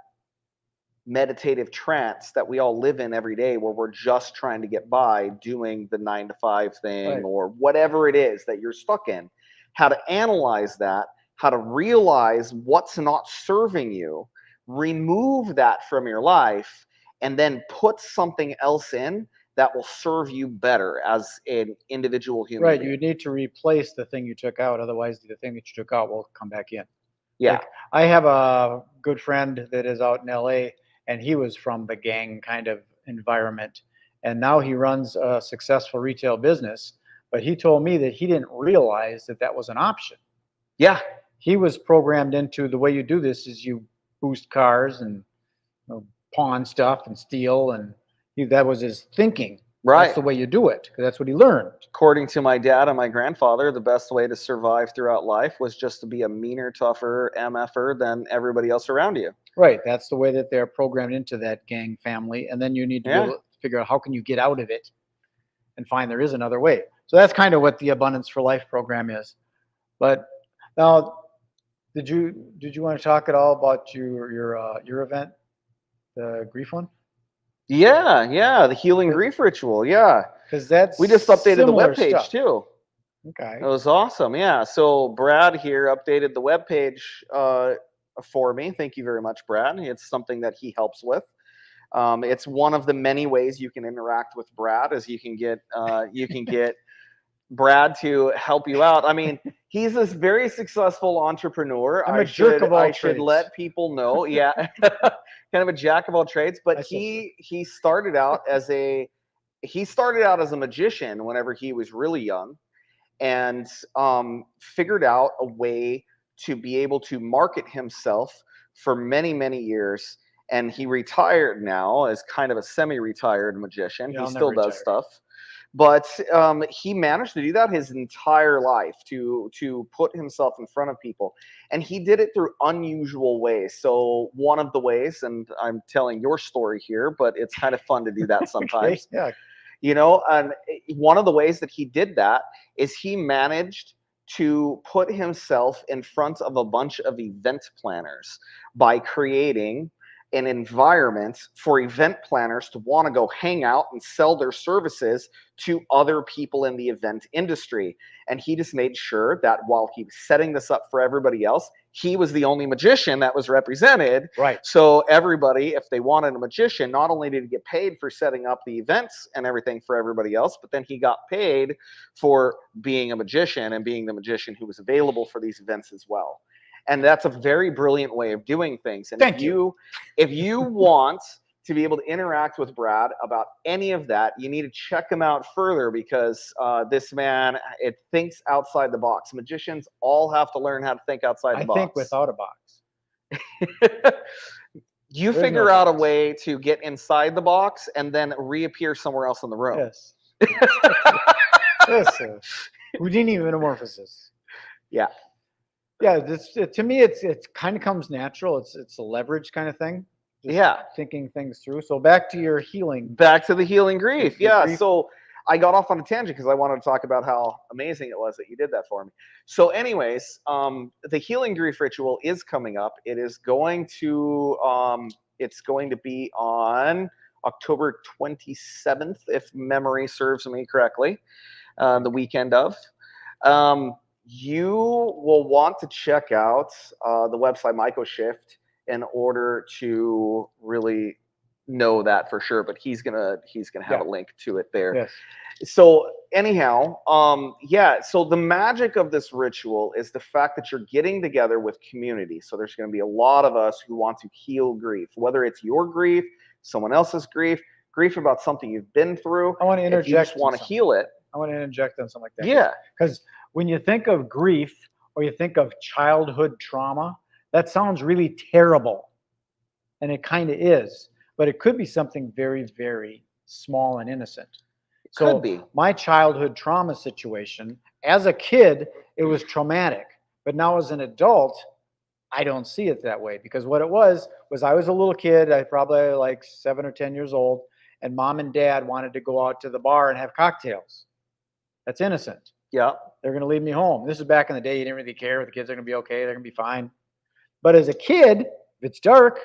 Speaker 2: meditative trance that we all live in every day, where we're just trying to get by doing the 9 to 5 thing
Speaker 1: Right.
Speaker 2: or whatever it is that you're stuck in. How to analyze that, how to realize what's not serving you, remove that from your life, and then put something else in that will serve you better as an individual human
Speaker 1: Right.
Speaker 2: being.
Speaker 1: You need to replace the thing you took out. Otherwise, the thing that you took out will come back in.
Speaker 2: Yeah.
Speaker 1: Like I have a good friend that is out in LA and he was from the gang kind of environment. And now he runs a successful retail business. But he told me that he didn't realize that that was an option.
Speaker 2: Yeah.
Speaker 1: He was programmed into the way you do this is you boost cars and pawn stuff and steal. And that was his thinking.
Speaker 2: Right.
Speaker 1: That's the way you do it, because that's what he learned.
Speaker 2: According to my dad and my grandfather, the best way to survive throughout life was just to be a meaner, tougher MFer than everybody else around you.
Speaker 1: Right. That's the way that they're programmed into that gang family. And then you need to be
Speaker 2: Yeah.
Speaker 1: able to figure out how can you get out of it and find there is another way. So that's kind of what the Abundance for Life program is. But now, did you want to talk at all about your event, the grief one?
Speaker 2: Yeah, the healing grief ritual. Yeah,
Speaker 1: Because that's
Speaker 2: we just updated the
Speaker 1: similar
Speaker 2: webpage
Speaker 1: stuff.
Speaker 2: too.
Speaker 1: Okay.
Speaker 2: It was awesome. Yeah, so Brad here updated the webpage for me. Thank you very much, Brad. It's something that he helps with. It's one of the many ways you can interact with Brad, as you can get Brad to help you out. I mean, he's this very successful entrepreneur.
Speaker 1: I'm a jerk of all
Speaker 2: I should
Speaker 1: trades.
Speaker 2: let people know. Yeah, kind of a jack of all trades. But he started out as a magician whenever he was really young, and figured out a way to be able to market himself for many years. And he retired now as kind of a semi-retired magician.
Speaker 1: Yeah,
Speaker 2: he
Speaker 1: I'll
Speaker 2: still
Speaker 1: never
Speaker 2: does
Speaker 1: retire.
Speaker 2: stuff. But he managed to do that his entire life, to put himself in front of people. And he did it through unusual ways. So one of the ways, and I'm telling your story here, but it's kind of fun to do that sometimes.
Speaker 1: Okay, yeah.
Speaker 2: You know, and one of the ways that he did that is he managed to put himself in front of a bunch of event planners by creating an environment for event planners to want to go hang out and sell their services to other people in the event industry. And he just made sure that while he was setting this up for everybody else, he was the only magician that was represented.
Speaker 1: Right.
Speaker 2: So everybody, if they wanted a magician, not only did he get paid for setting up the events and everything for everybody else, but then he got paid for being a magician and being the magician who was available for these events as well. And that's a very brilliant way of doing things. And
Speaker 1: Thank
Speaker 2: if you want to be able to interact with Brad about any of that, you need to check him out further, because this man, it thinks outside the box. Magicians all have to learn how to think outside the box.
Speaker 1: I think without a box.
Speaker 2: You
Speaker 1: There's
Speaker 2: figure
Speaker 1: no
Speaker 2: out a
Speaker 1: box.
Speaker 2: way to get inside the box and then reappear somewhere else in the room.
Speaker 1: Yes. Yes. Houdini metamorphosis.
Speaker 2: Yeah.
Speaker 1: Yeah. To me, it kind of comes natural. It's a leverage kind of thing. Just
Speaker 2: Yeah.
Speaker 1: thinking things through. So back to your healing.
Speaker 2: Back to the healing grief.
Speaker 1: The
Speaker 2: Yeah.
Speaker 1: grief.
Speaker 2: So I got off on a tangent because I wanted to talk about how amazing it was that you did that for me. So anyways, the healing grief ritual is coming up. It is going to be on October 27th, if memory serves me correctly, the weekend of. You will want to check out the website MycoShift in order to really know that for sure. But he's gonna have a link to it there.
Speaker 1: Yes.
Speaker 2: So anyhow, so the magic of this ritual is the fact that you're getting together with community. So there's going to be a lot of us who want to heal grief, whether it's your grief, someone else's grief about something you've been through.
Speaker 1: I want to interject.
Speaker 2: If you just want to heal it.
Speaker 1: I want to interject on something like that.
Speaker 2: Yeah.
Speaker 1: Because when you think of grief or you think of childhood trauma, that sounds really terrible. And it kind of is. But it could be something very, very small and innocent. So
Speaker 2: Could be.
Speaker 1: My childhood trauma situation, as a kid, it was traumatic. But now as an adult, I don't see it that way, because what it was I was a little kid, I probably like 7 or 10 years old, and mom and dad wanted to go out to the bar and have cocktails. That's innocent.
Speaker 2: Yeah.
Speaker 1: They're going to leave me home. This is back in the day. You didn't really care. The kids are going to be okay. They're going to be fine. But as a kid, if it's dark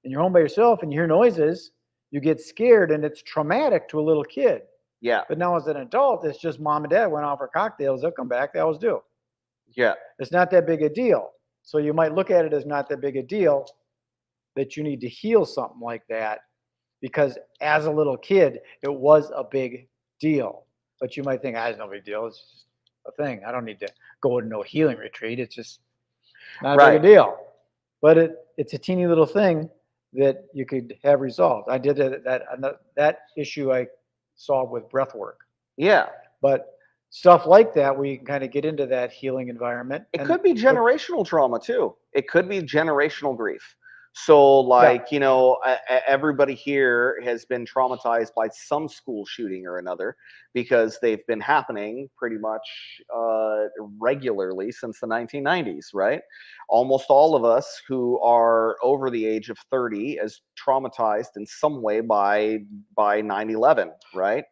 Speaker 1: and you're home by yourself and you hear noises, you get scared, and it's traumatic to a little kid.
Speaker 2: Yeah.
Speaker 1: But now as an adult, it's just mom and dad went out for cocktails. They'll come back. They always do.
Speaker 2: Yeah.
Speaker 1: It's not that big a deal. So you might look at it as not that big a deal that you need to heal something like that, because as a little kid, it was a big deal. But you might think, it's no big deal. It's just a thing. I don't need to go to no healing retreat. It's just not a big a deal. But it's a teeny little thing that you could have resolved. I did that issue I solved with breath work.
Speaker 2: Yeah.
Speaker 1: But stuff like that, where you can kind of get into that healing environment.
Speaker 2: It could be generational trauma too. It could be generational grief. So, like, you know, everybody here has been traumatized by some school shooting or another because they've been happening pretty much regularly since the 1990s, right? Almost all of us who are over the age of 30 is traumatized in some way by 9/11, right?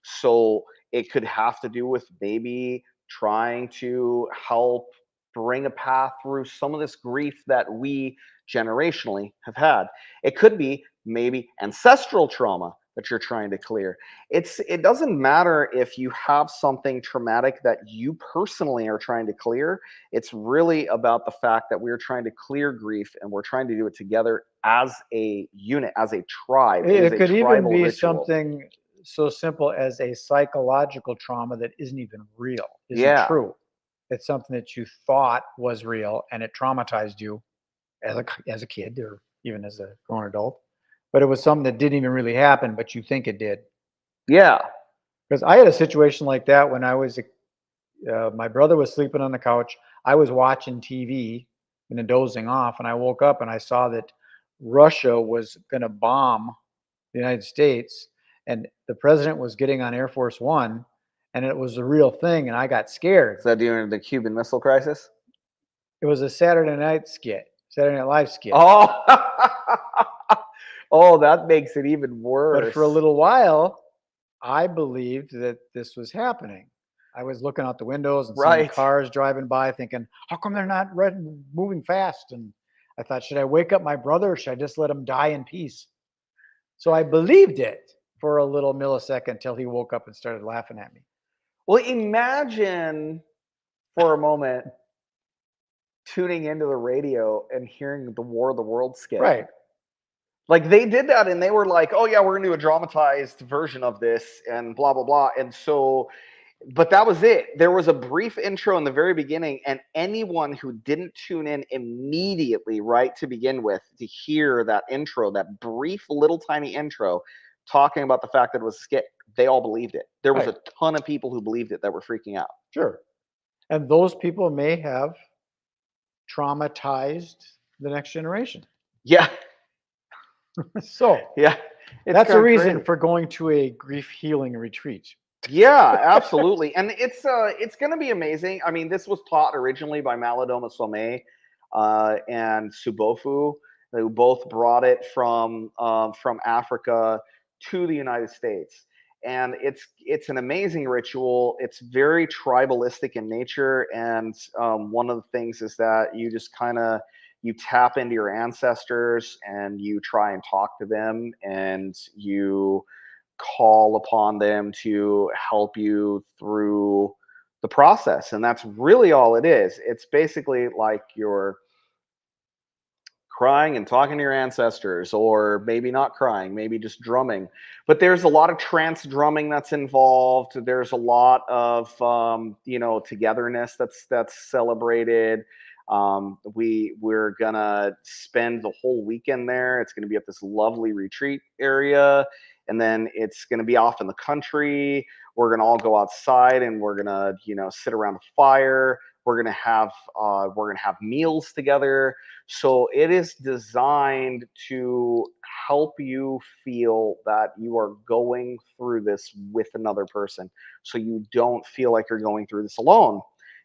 Speaker 2: So it could have to do with maybe trying to help bring a path through some of this grief that we generationally have had. It could be maybe ancestral trauma that you're trying to clear. It doesn't matter if you have something traumatic that you personally are trying to clear. It's really about the fact that we're trying to clear grief and we're trying to do it together as a unit, as a tribe. It is
Speaker 1: It
Speaker 2: a
Speaker 1: could even
Speaker 2: tribal
Speaker 1: be
Speaker 2: ritual.
Speaker 1: something so simple as a psychological trauma that isn't even real, isn't
Speaker 2: Yeah.
Speaker 1: true. It's something that you thought was real and it traumatized you as a kid or even as a grown adult. But it was something that didn't even really happen, but you think it did.
Speaker 2: Yeah.
Speaker 1: Because I had a situation like that when my brother was sleeping on the couch. I was watching TV and then dozing off, and I woke up and I saw that Russia was going to bomb the United States, and the president was getting on Air Force One, and it was a real thing, and I got scared.
Speaker 2: Is that during the Cuban Missile Crisis?
Speaker 1: It was a Saturday Night Live skit.
Speaker 2: Oh, oh, that makes it even
Speaker 1: But for a
Speaker 2: worse.
Speaker 1: little while, I believed that this was happening. I was looking out the windows and seeing
Speaker 2: Right.
Speaker 1: cars driving by, thinking, "How come they're not moving fast?" And I thought, should I wake up my brother or should I just let him die in peace? So I believed it for a little millisecond until he woke up and started laughing at me.
Speaker 2: Well, imagine for a moment tuning into the radio and hearing the War of the World skit.
Speaker 1: Right.
Speaker 2: Like they did that and they were like, oh, yeah, we're going to do a dramatized version of this and blah, blah, blah. And so, but that was it. There was a brief intro in the very beginning, and anyone who didn't tune in immediately, right to begin with, to hear that intro, that brief little tiny intro, talking about the fact that it was a skit, they all believed it. There was
Speaker 1: Right.
Speaker 2: a ton of people who believed it that were freaking out.
Speaker 1: Sure. And those people may have traumatized the next generation.
Speaker 2: Yeah,
Speaker 1: So
Speaker 2: yeah, it's
Speaker 1: that's a
Speaker 2: kind of
Speaker 1: reason
Speaker 2: crazy.
Speaker 1: for going to a grief healing retreat.
Speaker 2: Yeah, absolutely, and it's going to be amazing. I mean, this was taught originally by Maladoma Somé and Subofu, who both brought it from Africa to the United States, and it's an amazing ritual. It's very tribalistic in nature, and one of the things is that you just kind of you tap into your ancestors and you try and talk to them, and you call upon them to help you through the process. And that's really all it is. It's basically like you're crying and talking to your ancestors, or maybe not crying, maybe just drumming. But there's a lot of trance drumming that's involved. There's a lot of togetherness that's celebrated. We're gonna spend the whole weekend there. It's gonna be at this lovely retreat area, and then it's gonna be off in the country. We're gonna all go outside and we're gonna sit around a fire. We're gonna have meals together. So it is designed to help you feel that you are going through this with another person, so you don't feel like you're going through this alone.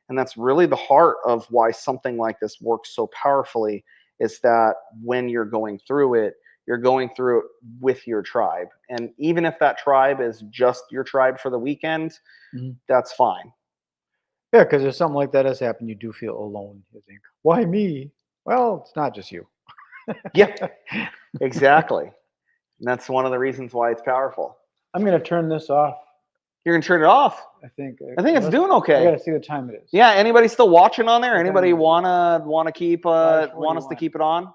Speaker 2: And that's really the heart of why something like this works so powerfully, is that when you're going through it, you're going through it with your tribe. And even if that tribe is just your tribe for the weekend,
Speaker 1: Mhm.
Speaker 2: that's fine.
Speaker 1: Yeah, because if something like that has happened, you do feel alone. You think, why me? Well, it's not just you.
Speaker 2: Yeah, exactly. And that's one of the reasons why it's powerful.
Speaker 1: I'm going to turn this off.
Speaker 2: You're gonna turn it off.
Speaker 1: I think.
Speaker 2: I think it's doing
Speaker 1: I got
Speaker 2: okay.
Speaker 1: to see what time it is.
Speaker 2: Yeah. Anybody still watching on there?
Speaker 1: What time
Speaker 2: Anybody
Speaker 1: is it?
Speaker 2: wanna keep want us to
Speaker 1: 5:41.
Speaker 2: keep it on?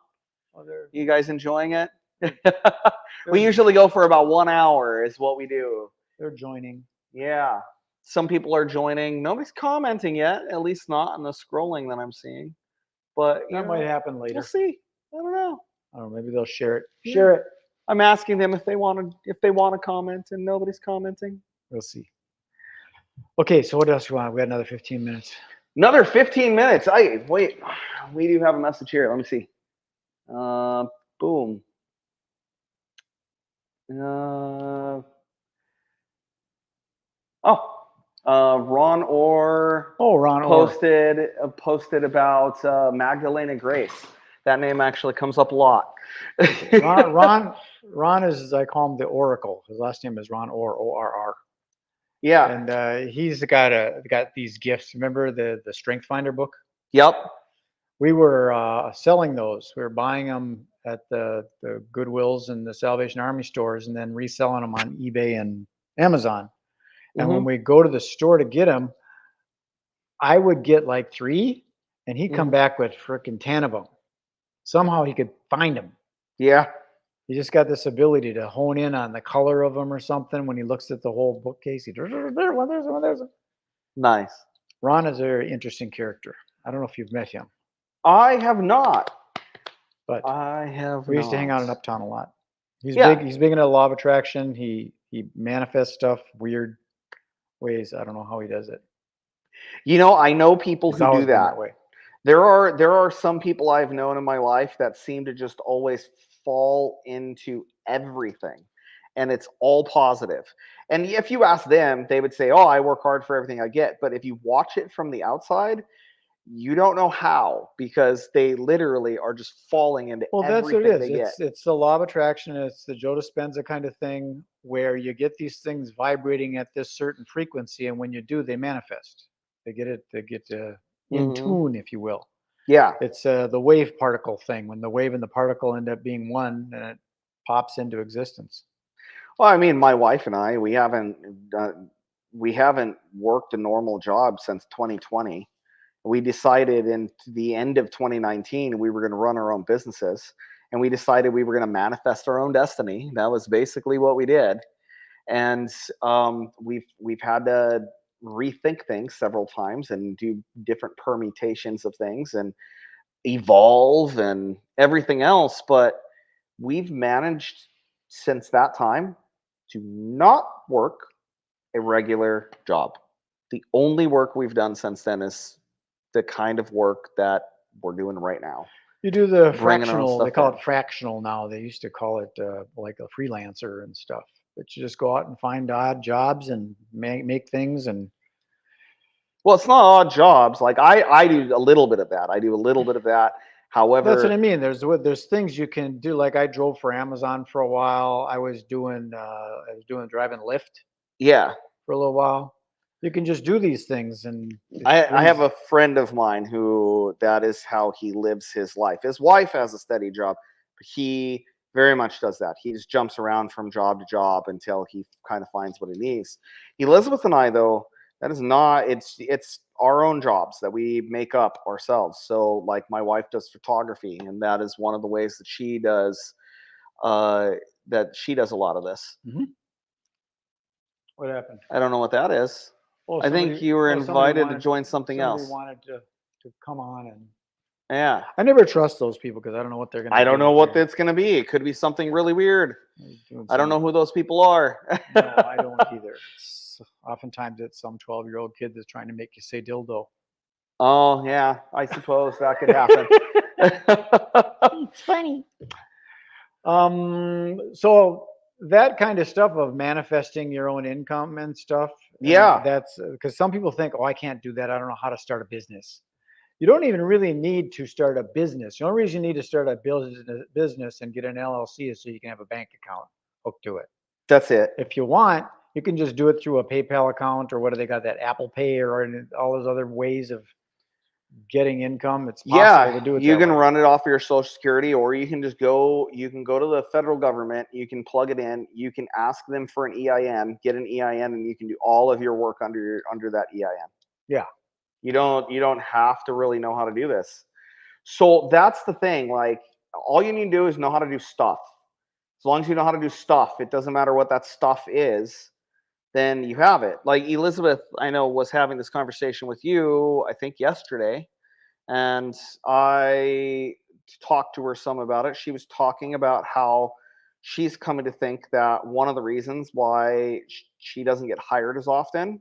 Speaker 1: Oh,
Speaker 2: You guys enjoying it? We
Speaker 1: they're
Speaker 2: usually go for about 1 hour is what we do.
Speaker 1: they're joining.
Speaker 2: Yeah. Some people are joining. Nobody's commenting yet, at least not on the scrolling that I'm seeing. But
Speaker 1: That might happen
Speaker 2: we'll
Speaker 1: later.
Speaker 2: see. I don't know.
Speaker 1: I don't know. Maybe they'll share it.
Speaker 2: Yeah.
Speaker 1: Share it.
Speaker 2: I'm asking them if they want to comment, and nobody's commenting.
Speaker 1: We'll see. Okay, so what else you want? We got another 15 minutes.
Speaker 2: Another 15 minutes. Wait. We do have a message here. Let me see. Uh, boom. Uh, Ron Orr
Speaker 1: Oh, Ron Orr.
Speaker 2: posted about Magdalena Grace. That name actually comes up a lot.
Speaker 1: Ron is, as I call him, the Oracle. His last name is Ron Orr, ORR.
Speaker 2: Yeah.
Speaker 1: And he's got these gifts. Remember the Strength Finder book?
Speaker 2: Yep.
Speaker 1: We were selling those. We were buying them at the Goodwills and the Salvation Army stores, and then reselling them on eBay and Amazon. And when
Speaker 2: Hmm.
Speaker 1: we go to the store to get them, I would get like 3, and he'd come
Speaker 2: Hmm.
Speaker 1: back with frickin' 10 of them. Somehow he could find them.
Speaker 2: Yeah.
Speaker 1: He just got this ability to hone in on the color of them or something. When he looks at the whole bookcase, he there's one, there's one, there's one.
Speaker 2: Nice.
Speaker 1: Ron is a very interesting character. I don't know if you've met him,
Speaker 2: I have not.
Speaker 1: but
Speaker 2: I have
Speaker 1: we used to hang
Speaker 2: not.
Speaker 1: out in Uptown a lot. He's
Speaker 2: Yeah.
Speaker 1: big. He's big into the law of attraction. He manifests stuff weird ways. I don't know how he does it.
Speaker 2: I know people
Speaker 1: He's
Speaker 2: who do
Speaker 1: always been
Speaker 2: that.
Speaker 1: that way.
Speaker 2: There are some people I've known in my life that seem to just always fall into everything, and it's all positive. And if you ask them, they would say, "Oh, I work hard for everything I get." But if you watch it from the outside, you don't know how, because they literally are just falling into
Speaker 1: Well, that's what it
Speaker 2: everything
Speaker 1: is.
Speaker 2: they get.
Speaker 1: It's the law of attraction. It's the Joe Dispenza kind of thing where you get these things vibrating at this certain frequency, and when you do, they manifest. They get it. They get in
Speaker 2: Hmm.
Speaker 1: tune, if you will.
Speaker 2: Yeah.
Speaker 1: It's the wave particle thing. When the wave and the particle end up being one, and it pops into existence.
Speaker 2: Well, I mean, my wife and I, we haven't worked a normal job since 2020. We decided in the end of 2019 we were going to run our own businesses, and we decided we were going to manifest our own destiny. That was basically what we did. And we've had to rethink things several times and do different permutations of things and evolve and everything else, but we've managed since that time to not work a regular job. The only work we've done since then is the kind of work that we're doing right now,
Speaker 1: You do the
Speaker 2: bringing our own
Speaker 1: fractional. They
Speaker 2: stuff
Speaker 1: call
Speaker 2: in.
Speaker 1: it fractional now. They used to call it like a freelancer and stuff. But you just go out and find odd jobs and make things. And
Speaker 2: Well, it's not odd jobs. Like I do a little bit of that. I do a little bit of that.
Speaker 1: that's what I
Speaker 2: However,
Speaker 1: mean. There's things you can do. Like I drove for Amazon for a while. I was doing driving Lyft
Speaker 2: yeah,
Speaker 1: for a little while. You can just do these things, and it
Speaker 2: I have
Speaker 1: brings.
Speaker 2: a friend of mine who that is how he lives his life. His wife has a steady job, but he very much does that. He just jumps around from job to job until he kind of finds what he needs. Elizabeth and I, though, that is not. It's our own jobs that we make up ourselves. So, like, my wife does photography, and that is one of the ways that she does. Uh, that she does a lot of this.
Speaker 1: Mhm. What happened?
Speaker 2: I don't know what that is.
Speaker 1: Oh,
Speaker 2: I think you were
Speaker 1: somebody
Speaker 2: invited to
Speaker 1: wanted
Speaker 2: join something
Speaker 1: somebody
Speaker 2: else.
Speaker 1: wanted to come on, and
Speaker 2: Yeah.
Speaker 1: I never trust those people because I don't know what they're gonna
Speaker 2: I don't
Speaker 1: do.
Speaker 2: know what that's going to be. It could be something really weird.
Speaker 1: They're doing
Speaker 2: I don't know
Speaker 1: some.
Speaker 2: who those people are.
Speaker 1: No, I don't either. Oftentimes it's some 12-year-old kid that's trying to make you say dildo.
Speaker 2: Oh, yeah, I suppose that could happen.
Speaker 1: It's funny. So that kind of stuff of manifesting your own income and stuff, and
Speaker 2: Yeah,
Speaker 1: that's because some people think, oh, I can't do that. I don't know how to start a business. You don't even really need to start a business. The only reason you need to start a business and get an LLC is so you can have a bank account hooked to it.
Speaker 2: that's it.
Speaker 1: If you want, you can just do it through a PayPal account or what do they got, that Apple Pay or all those other ways of getting income. It's possible
Speaker 2: Yeah,
Speaker 1: to do it
Speaker 2: you
Speaker 1: that
Speaker 2: can
Speaker 1: way.
Speaker 2: run it off your social security, or you can go to the federal government, you can plug it in, you can ask them for an EIN, get an EIN, and you can do all of your work under that EIN.
Speaker 1: Yeah.
Speaker 2: You don't have to really know how to do this. So that's the thing. Like, all you need to do is know how to do stuff. As long as you know how to do stuff, it doesn't matter what that stuff is, then you have it. Like Elizabeth, I know, was having this conversation with you, I think yesterday, and I talked to her some about it. She was talking about how she's coming to think that one of the reasons why she doesn't get hired as often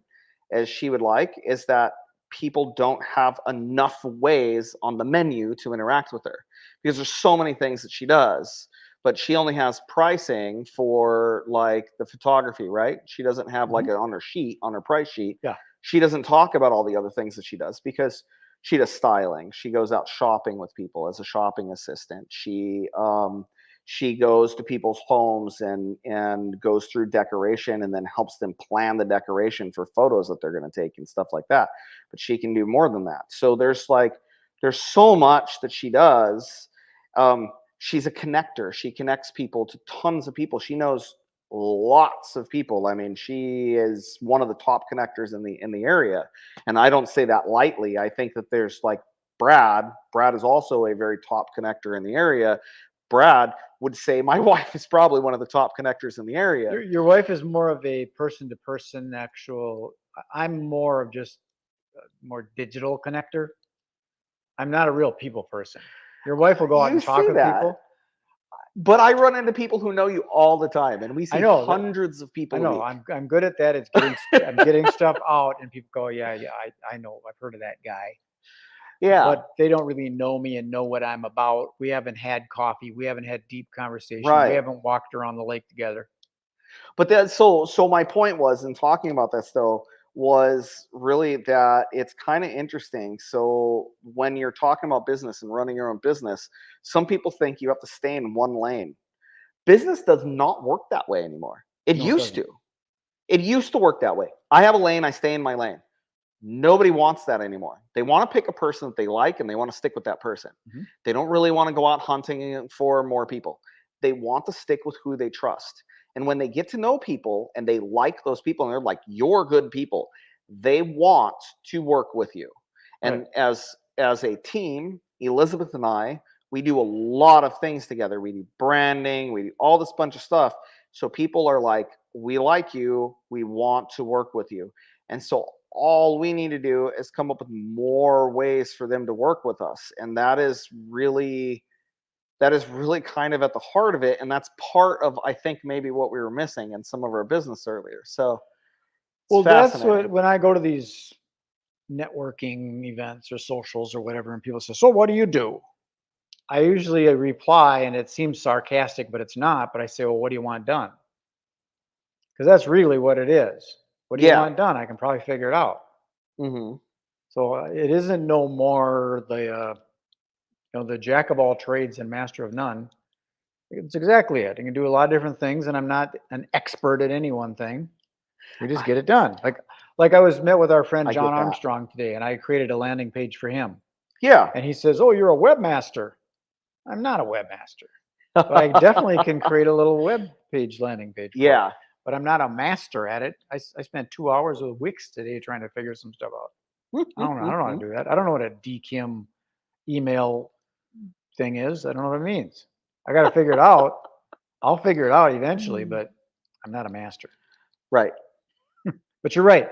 Speaker 2: as she would like is that people don't have enough ways on the menu to interact with her because there's so many things that she does, but she only has pricing for like the photography, right? She doesn't have like
Speaker 1: Mhm.
Speaker 2: it on her sheet, on her price sheet.
Speaker 1: Yeah.
Speaker 2: She doesn't talk about all the other things that she does because she does styling. She goes out shopping with people as a shopping assistant. She goes to people's homes and goes through decoration and then helps them plan the decoration for photos that they're going to take and stuff like that. But she can do more than that. So there's so much that she does. She's a connector. She connects people to tons of people. She knows lots of people. I mean, she is one of the top connectors in the area. And I don't say that lightly. I think that there's like Brad. Brad is also a very top connector in the area. Brad would say my wife is probably one of the top connectors in the area.
Speaker 1: Your wife is more of a person to person actual. I'm more of just a more digital connector. I'm not a real people person. Your wife will go out
Speaker 2: You
Speaker 1: and talk
Speaker 2: say
Speaker 1: with
Speaker 2: that,
Speaker 1: people.
Speaker 2: but I run into people who know you all the time, and we
Speaker 1: I
Speaker 2: see
Speaker 1: know that.
Speaker 2: hundreds of
Speaker 1: I
Speaker 2: people a
Speaker 1: know.
Speaker 2: week.
Speaker 1: I'm good at that. I'm getting stuff out, and people go, yeah, yeah. I know. I've heard of that guy,
Speaker 2: Yeah,
Speaker 1: but they don't really know me and know what I'm about. We haven't had coffee. We haven't had deep conversation. We
Speaker 2: right.
Speaker 1: haven't walked around the lake together.
Speaker 2: But so my point was in talking about this though was really that it's kind of interesting. So when you're talking about business and running your own business, some people think you have to stay in one lane. Business does not work that way anymore. It
Speaker 1: No, it
Speaker 2: used
Speaker 1: doesn't.
Speaker 2: to. It used to work that way. I have a lane, I stay in my lane. Nobody wants that anymore. They want to pick a person that they like and they want to stick with that person.
Speaker 1: Mhm.
Speaker 2: They don't really want to go out hunting for more people. They want to stick with who they trust. And when they get to know people and they like those people and they're like, you're good people, they want to work with you.
Speaker 1: Right.
Speaker 2: And as a team, Elizabeth and I, we do a lot of things together. We do branding, we do all this bunch of stuff. So people are like, we like you, we want to work with you. And so all we need to do is come up with more ways for them to work with us. And that is really kind of at the heart of it. And that's part of, I think, maybe what we were missing in some of our business earlier. So it's
Speaker 1: Well, that's what
Speaker 2: fascinating.
Speaker 1: when I go to these networking events or socials or whatever, and people say, "So, what do you do?" I usually reply, and it seems sarcastic, but it's not. But I say, "Well, what do you want done?" Because that's really what it is. What do you
Speaker 2: Yeah.
Speaker 1: want done? I can probably figure it out.
Speaker 2: Hmm.
Speaker 1: So it isn't no more the jack of all trades and master of none. It's exactly it. You can do a lot of different things, and I'm not an expert at any one thing. We just
Speaker 2: I,
Speaker 1: get it done. Like I was met with our friend
Speaker 2: I
Speaker 1: John
Speaker 2: get that.
Speaker 1: Armstrong today, and I created a landing page for him.
Speaker 2: Yeah.
Speaker 1: And he says, "Oh, you're a webmaster." I'm not a webmaster, but I definitely can create a little web page landing page for you.
Speaker 2: Yeah.
Speaker 1: But I'm not a master at it. I spent 2 hours with Wix today trying to figure some stuff out. I don't know how to do that. I don't know what a DKIM email thing is. I don't know what it means. I got to figure it out. I'll figure it out eventually, but I'm not a master.
Speaker 2: Right.
Speaker 1: But you're right.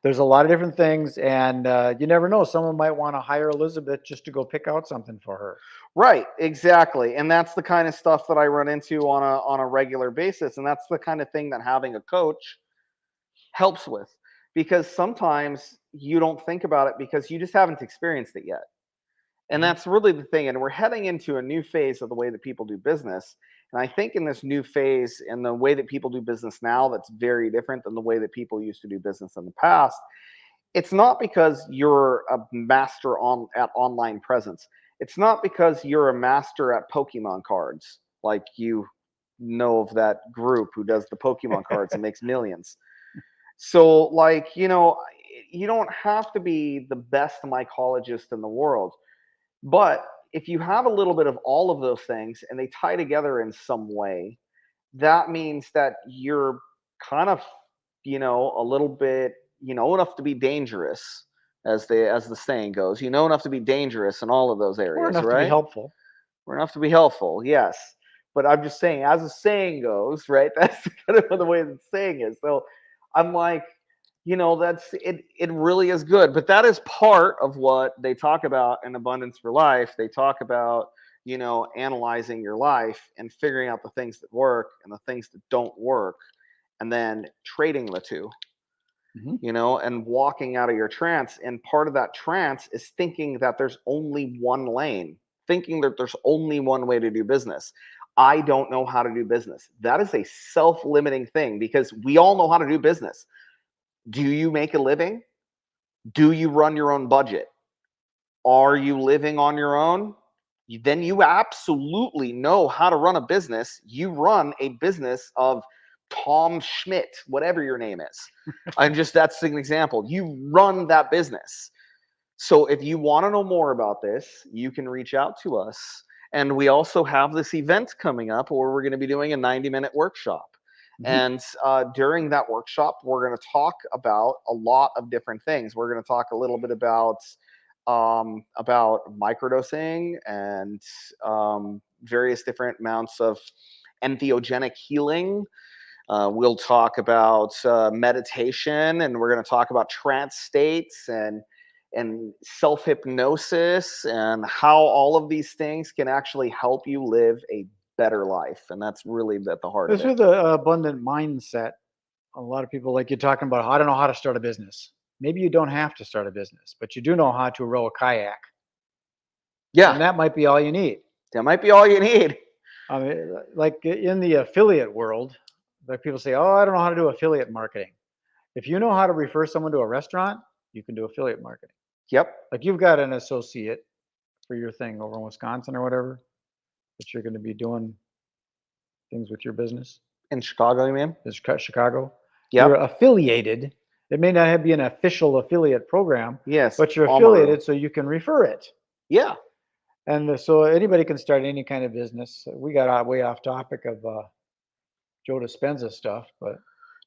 Speaker 1: There's a lot of different things, and you never know. Someone might want to hire Elizabeth just to go pick out something for her.
Speaker 2: Right, exactly. And that's the kind of stuff that I run into on a regular basis. And that's the kind of thing that having a coach helps with. Because sometimes you don't think about it because you just haven't experienced it yet. And
Speaker 1: Mhm.
Speaker 2: that's really the thing. And we're heading into a new phase of the way that people do business. And I think in this new phase and the way that people do business now, that's very different than the way that people used to do business in the past. It's not because you're a master at online presence. It's not because you're a master at Pokemon cards, like you know of that group who does the Pokemon cards and makes millions. So, like, you don't have to be the best mycologist in the world. But if you have a little bit of all of those things and they tie together in some way, that means that you're kind of, a little bit, enough to be dangerous, as the saying goes. You know enough to be dangerous in all of those
Speaker 1: Or
Speaker 2: areas,
Speaker 1: enough to be
Speaker 2: right?
Speaker 1: helpful.
Speaker 2: Or enough to be helpful, yes. But I'm just saying, as the saying goes, right? That's kind of the way the saying is. So I'm like, that's it. It really is good. But that is part of what they talk about in Abundance for Life. They talk about, analyzing your life and figuring out the things that work and the things that don't work, and then trading the two.
Speaker 1: Mhm.
Speaker 2: and walking out of your trance. And part of that trance is thinking that there's only one lane, thinking that there's only one way to do business. I don't know how to do business. That is a self-limiting thing because we all know how to do business. Do you make a living? Do you run your own budget? Are you living on your own? Then you absolutely know how to run a business. You run a business of Tom Schmidt, whatever your name is. That's an example. You run that business. So if you want to know more about this, you can reach out to us. And we also have this event coming up where we're going to be doing a 90-minute workshop.
Speaker 1: Mhm.
Speaker 2: And during that workshop, we're going to talk about a lot of different things. We're going to talk a little bit about microdosing and various different amounts of entheogenic healing. We'll talk about meditation, and we're going to talk about trance states and self-hypnosis and how all of these things can actually help you live a better life. And that's really at the heart of
Speaker 1: This
Speaker 2: it.
Speaker 1: is the abundant mindset. A lot of people, like you're talking about, I don't know how to start a business. Maybe you don't have to start a business, but you do know how to row a kayak.
Speaker 2: Yeah,
Speaker 1: And that might be all you need.
Speaker 2: that might be all you need.
Speaker 1: I mean, like in the affiliate world, like people say, oh, I don't know how to do affiliate marketing. If you know how to refer someone to a restaurant, you can do affiliate marketing.
Speaker 2: Yep.
Speaker 1: Like you've got an associate for your thing over in Wisconsin or whatever that you're going to be doing things with your business.
Speaker 2: In Chicago, you mean?
Speaker 1: Is Chicago. You're
Speaker 2: Yep.
Speaker 1: affiliated. It may not be an official affiliate program,
Speaker 2: Yes.
Speaker 1: but you're
Speaker 2: Amaru.
Speaker 1: affiliated so you can refer it.
Speaker 2: Yeah.
Speaker 1: And so anybody can start any kind of business. We got way off topic of Joe Dispenza stuff, but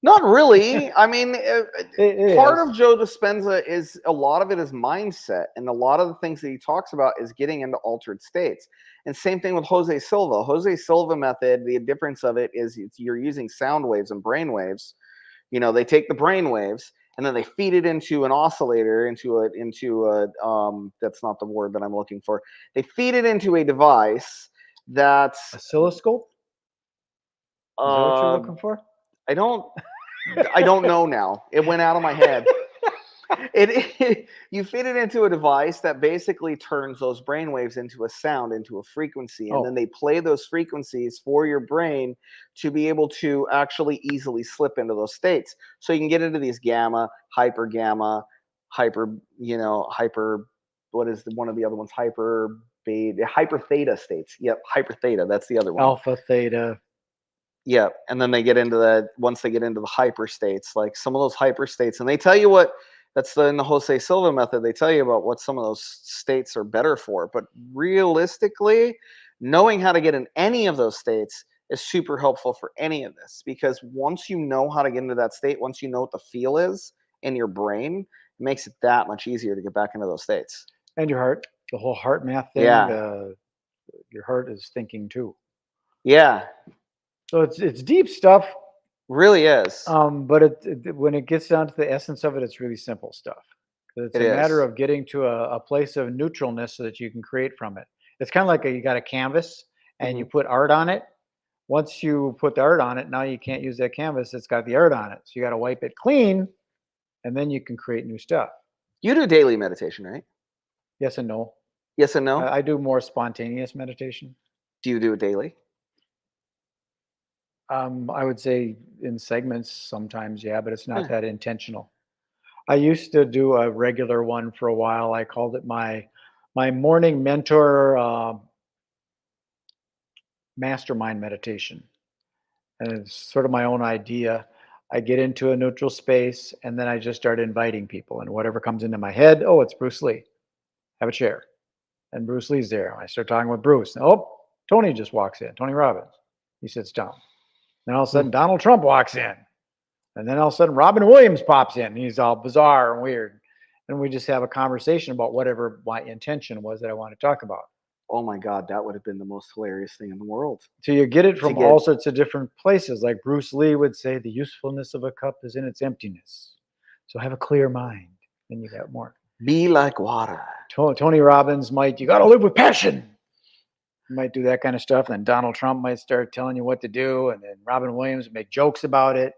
Speaker 2: Not really. I mean,
Speaker 1: it
Speaker 2: part
Speaker 1: is.
Speaker 2: of Joe Dispenza is a lot of it is mindset, and a lot of the things that he talks about is getting into altered states. And same thing with Jose Silva. Jose Silva method. The difference of it is you're using sound waves and brain waves. They take the brain waves and then they feed it into an oscillator, into a that's not the word that I'm looking for. They feed it into a device that's
Speaker 1: Oscilloscope? Is that what you're
Speaker 2: uh,
Speaker 1: looking for?
Speaker 2: I don't know now. It went out of my head. You feed it into a device that basically turns those brain waves into a sound, into a frequency, and then they play those frequencies for your brain to be able to actually easily slip into those states. So you can get into these gamma, hyper, hyper. What is one of the other ones? Hyper beta, hyper theta states. Yep, hyper theta. That's the other one.
Speaker 1: Alpha, theta.
Speaker 2: Yeah, and then they get into that once they get into the hyper states, like some of those hyper states, and they tell you what in the Jose Silva method. They tell you about what some of those states are better for, but realistically, knowing how to get in any of those states is super helpful for any of this because once you know how to get into that state, once you know what the feel is in your brain, it makes it that much easier to get back into those states.
Speaker 1: And your heart, the whole heart math thing.
Speaker 2: Yeah.
Speaker 1: Your heart is thinking too.
Speaker 2: Yeah.
Speaker 1: So it's deep stuff.
Speaker 2: Really is.
Speaker 1: But when it gets down to the essence of it, it's really simple stuff. It's
Speaker 2: It
Speaker 1: a matter
Speaker 2: is.
Speaker 1: of getting to a place of neutralness so that you can create from it. It's kind of like you got a canvas and you put art on it. Once you put the art on it, now you can't use that canvas. It's got the art on it. So you got to wipe it clean and then you can create new stuff.
Speaker 2: You do daily meditation, right?
Speaker 1: Yes and no.
Speaker 2: Yes and no?
Speaker 1: I do more spontaneous meditation.
Speaker 2: Do you do it daily?
Speaker 1: I would say in segments sometimes, yeah, but it's not that intentional. I used to do a regular one for a while. I called it my morning mentor mastermind meditation, and it's sort of my own idea. I get into a neutral space, and then I just start inviting people, and whatever comes into my head. Oh, it's Bruce Lee. Have a chair, and Bruce Lee's there. I start talking with Bruce. Oh, Tony just walks in. Tony Robbins. He sits down. Then all of a sudden, Donald Trump walks in. And then all of a sudden, Robin Williams pops in. And he's all bizarre and weird. And we just have a conversation about whatever my intention was that I want to talk about.
Speaker 2: Oh my God, that would have been the most hilarious thing in the world.
Speaker 1: So you get it from all sorts of different places. Like Bruce Lee would say, the usefulness of a cup is in its emptiness. So have a clear mind. Then you got more.
Speaker 2: Be like water.
Speaker 1: Tony Robbins you got to live with passion. You might do that kind of stuff. And then Donald Trump might start telling you what to do. And then Robin Williams would make jokes about it.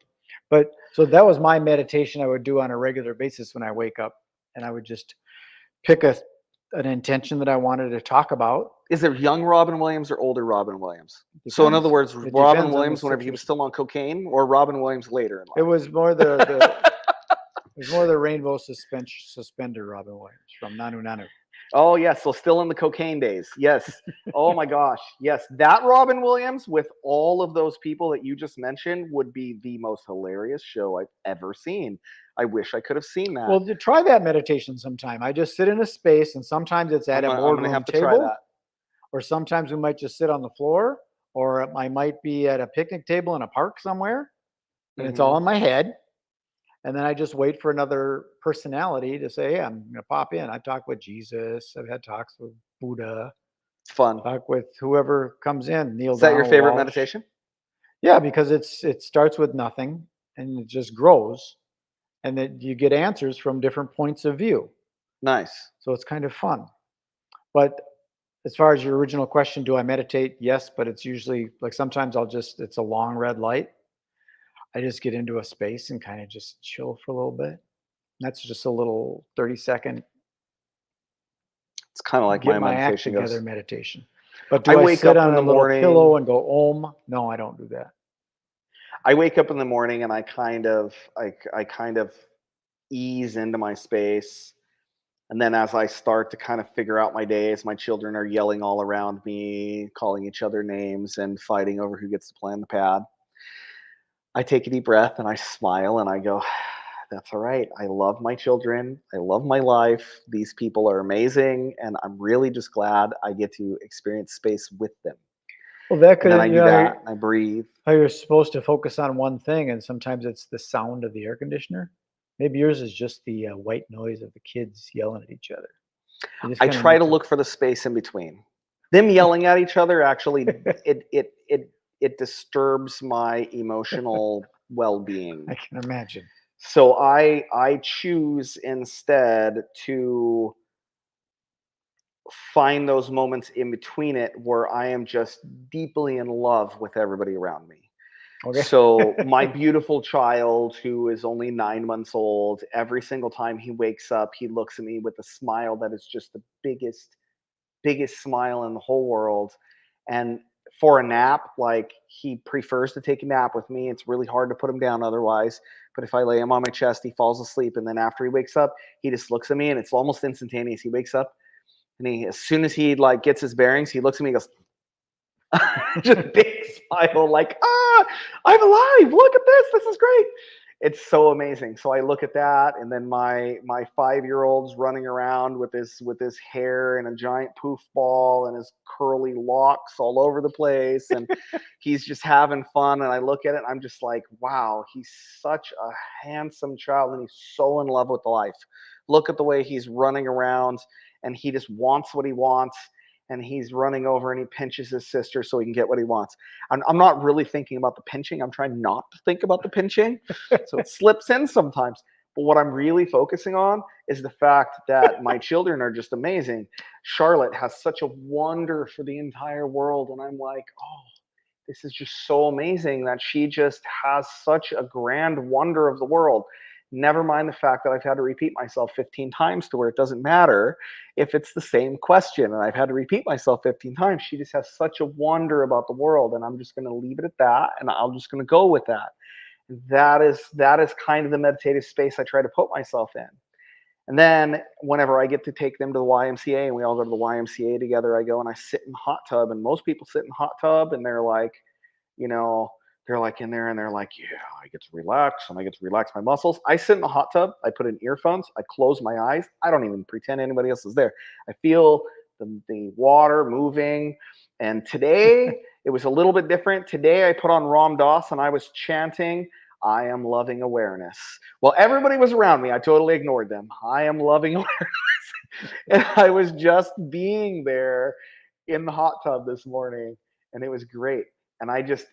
Speaker 1: But So that was my meditation I would do on a regular basis when I wake up, and I would just pick an intention that I wanted to talk about.
Speaker 2: Is it young Robin Williams or older Robin Williams? So in
Speaker 1: Depends.
Speaker 2: other words,
Speaker 1: It
Speaker 2: Robin
Speaker 1: depends on the
Speaker 2: Williams whenever he was
Speaker 1: situation.
Speaker 2: still on cocaine, or Robin Williams later in
Speaker 1: It
Speaker 2: life?
Speaker 1: was more the rainbow suspender Robin Williams from Nanu Nanu.
Speaker 2: Oh yes, so still in the cocaine days. Yes. Oh my gosh. Yes, that Robin Williams with all of those people that you just mentioned would be the most hilarious show I've ever seen. I wish I could have seen that.
Speaker 1: Well, try that meditation sometime. I just sit in a space, and sometimes it's at a
Speaker 2: I'm gonna
Speaker 1: boardroom
Speaker 2: have to try
Speaker 1: table,
Speaker 2: that.
Speaker 1: or sometimes we might just sit on the floor, or I might be at a picnic table in a park somewhere, and it's all
Speaker 2: Hmm.
Speaker 1: in my head. And then I just wait for another personality to say, "Hey, I'm going to pop in." I've talked with Jesus. I've had talks with Buddha.
Speaker 2: It's fun.
Speaker 1: Talk with whoever comes in. Neil
Speaker 2: Is that your
Speaker 1: Donald
Speaker 2: favorite
Speaker 1: Walsh.
Speaker 2: meditation?
Speaker 1: Yeah, because it starts with nothing and it just grows, and then you get answers from different points of view.
Speaker 2: Nice.
Speaker 1: So it's kind of fun. But as far as your original question, do I meditate? Yes, but it's usually like sometimes it's a long red light. I just get into a space and kind of just chill for a little bit. That's just a little 30-second
Speaker 2: It's kind of like
Speaker 1: get
Speaker 2: my
Speaker 1: my act
Speaker 2: meditation
Speaker 1: together
Speaker 2: goes.
Speaker 1: meditation. But
Speaker 2: I
Speaker 1: do I
Speaker 2: wake
Speaker 1: sit
Speaker 2: up
Speaker 1: on
Speaker 2: in
Speaker 1: a
Speaker 2: the
Speaker 1: little pillow
Speaker 2: morning.
Speaker 1: and go om? No, I don't do that.
Speaker 2: I wake up in the morning and I kind of ease into my space. And then as I start to kind of figure out my days, my children are yelling all around me, calling each other names and fighting over who gets to play on the pad. I take a deep breath and I smile and I go, that's all right. I love my children. I love my life. These people are amazing. And I'm really just glad I get to experience space with them.
Speaker 1: Well, that
Speaker 2: And then
Speaker 1: could,
Speaker 2: I do that and I breathe.
Speaker 1: how you're supposed to focus on one thing, and sometimes it's the sound of the air conditioner. Maybe yours is just the white noise of the kids yelling at each other. You just
Speaker 2: I
Speaker 1: kind of
Speaker 2: try
Speaker 1: need
Speaker 2: to
Speaker 1: to.
Speaker 2: look for the space in between. Them yelling at each other actually it disturbs my emotional well-being.
Speaker 1: I can imagine.
Speaker 2: So I choose instead to find those moments in between it where I am just deeply in love with everybody around me.
Speaker 1: Okay.
Speaker 2: So my beautiful child who is only 9 months old, every single time he wakes up, he looks at me with a smile that is just the biggest smile in the whole world. And for a nap, like he prefers to take a nap with me. It's really hard to put him down otherwise. But if I lay him on my chest, he falls asleep. And then after he wakes up, he just looks at me and it's almost instantaneous. He wakes up and as soon as he like gets his bearings, he looks at me and goes, just big smile, like, I'm alive. Look at this. This is great. It's so amazing. So I look at that, and then my 5-year-old's running around with his hair in a giant poof ball and his curly locks all over the place, and he's just having fun. And I look at it, and I'm just like, wow, he's such a handsome child, and he's so in love with life. Look at the way he's running around, and he just wants what he wants, and he's running over and he pinches his sister so he can get what he wants. I'm not really thinking about the pinching. I'm trying not to think about the pinching. So it slips in sometimes. But what I'm really focusing on is the fact that my children are just amazing. Charlotte has such a wonder for the entire world. And I'm like, oh, this is just so amazing that she just has such a grand wonder of the world. Never mind the fact that I've had to repeat myself 15 times to where it doesn't matter if it's the same question. And I've had to repeat myself 15 times. She just has such a wonder about the world. And I'm just going to leave it at that. And I'm just going to go with that. That is kind of the meditative space I try to put myself in. And then whenever I get to take them to the YMCA and we all go to the YMCA together, I go and I sit in the hot tub. And most people sit in the hot tub and they're like, you know, they're like in there and they're like, yeah, I get to relax and I get to relax my muscles. I sit in the hot tub. I put in earphones. I close my eyes. I don't even pretend anybody else is there. I feel the water moving. And today it was a little bit different. Today I put on Ram Dass and I was chanting, I am loving awareness. Well, everybody was around me. I totally ignored them. I am loving awareness. And I was just being there in the hot tub this morning and it was great. And I just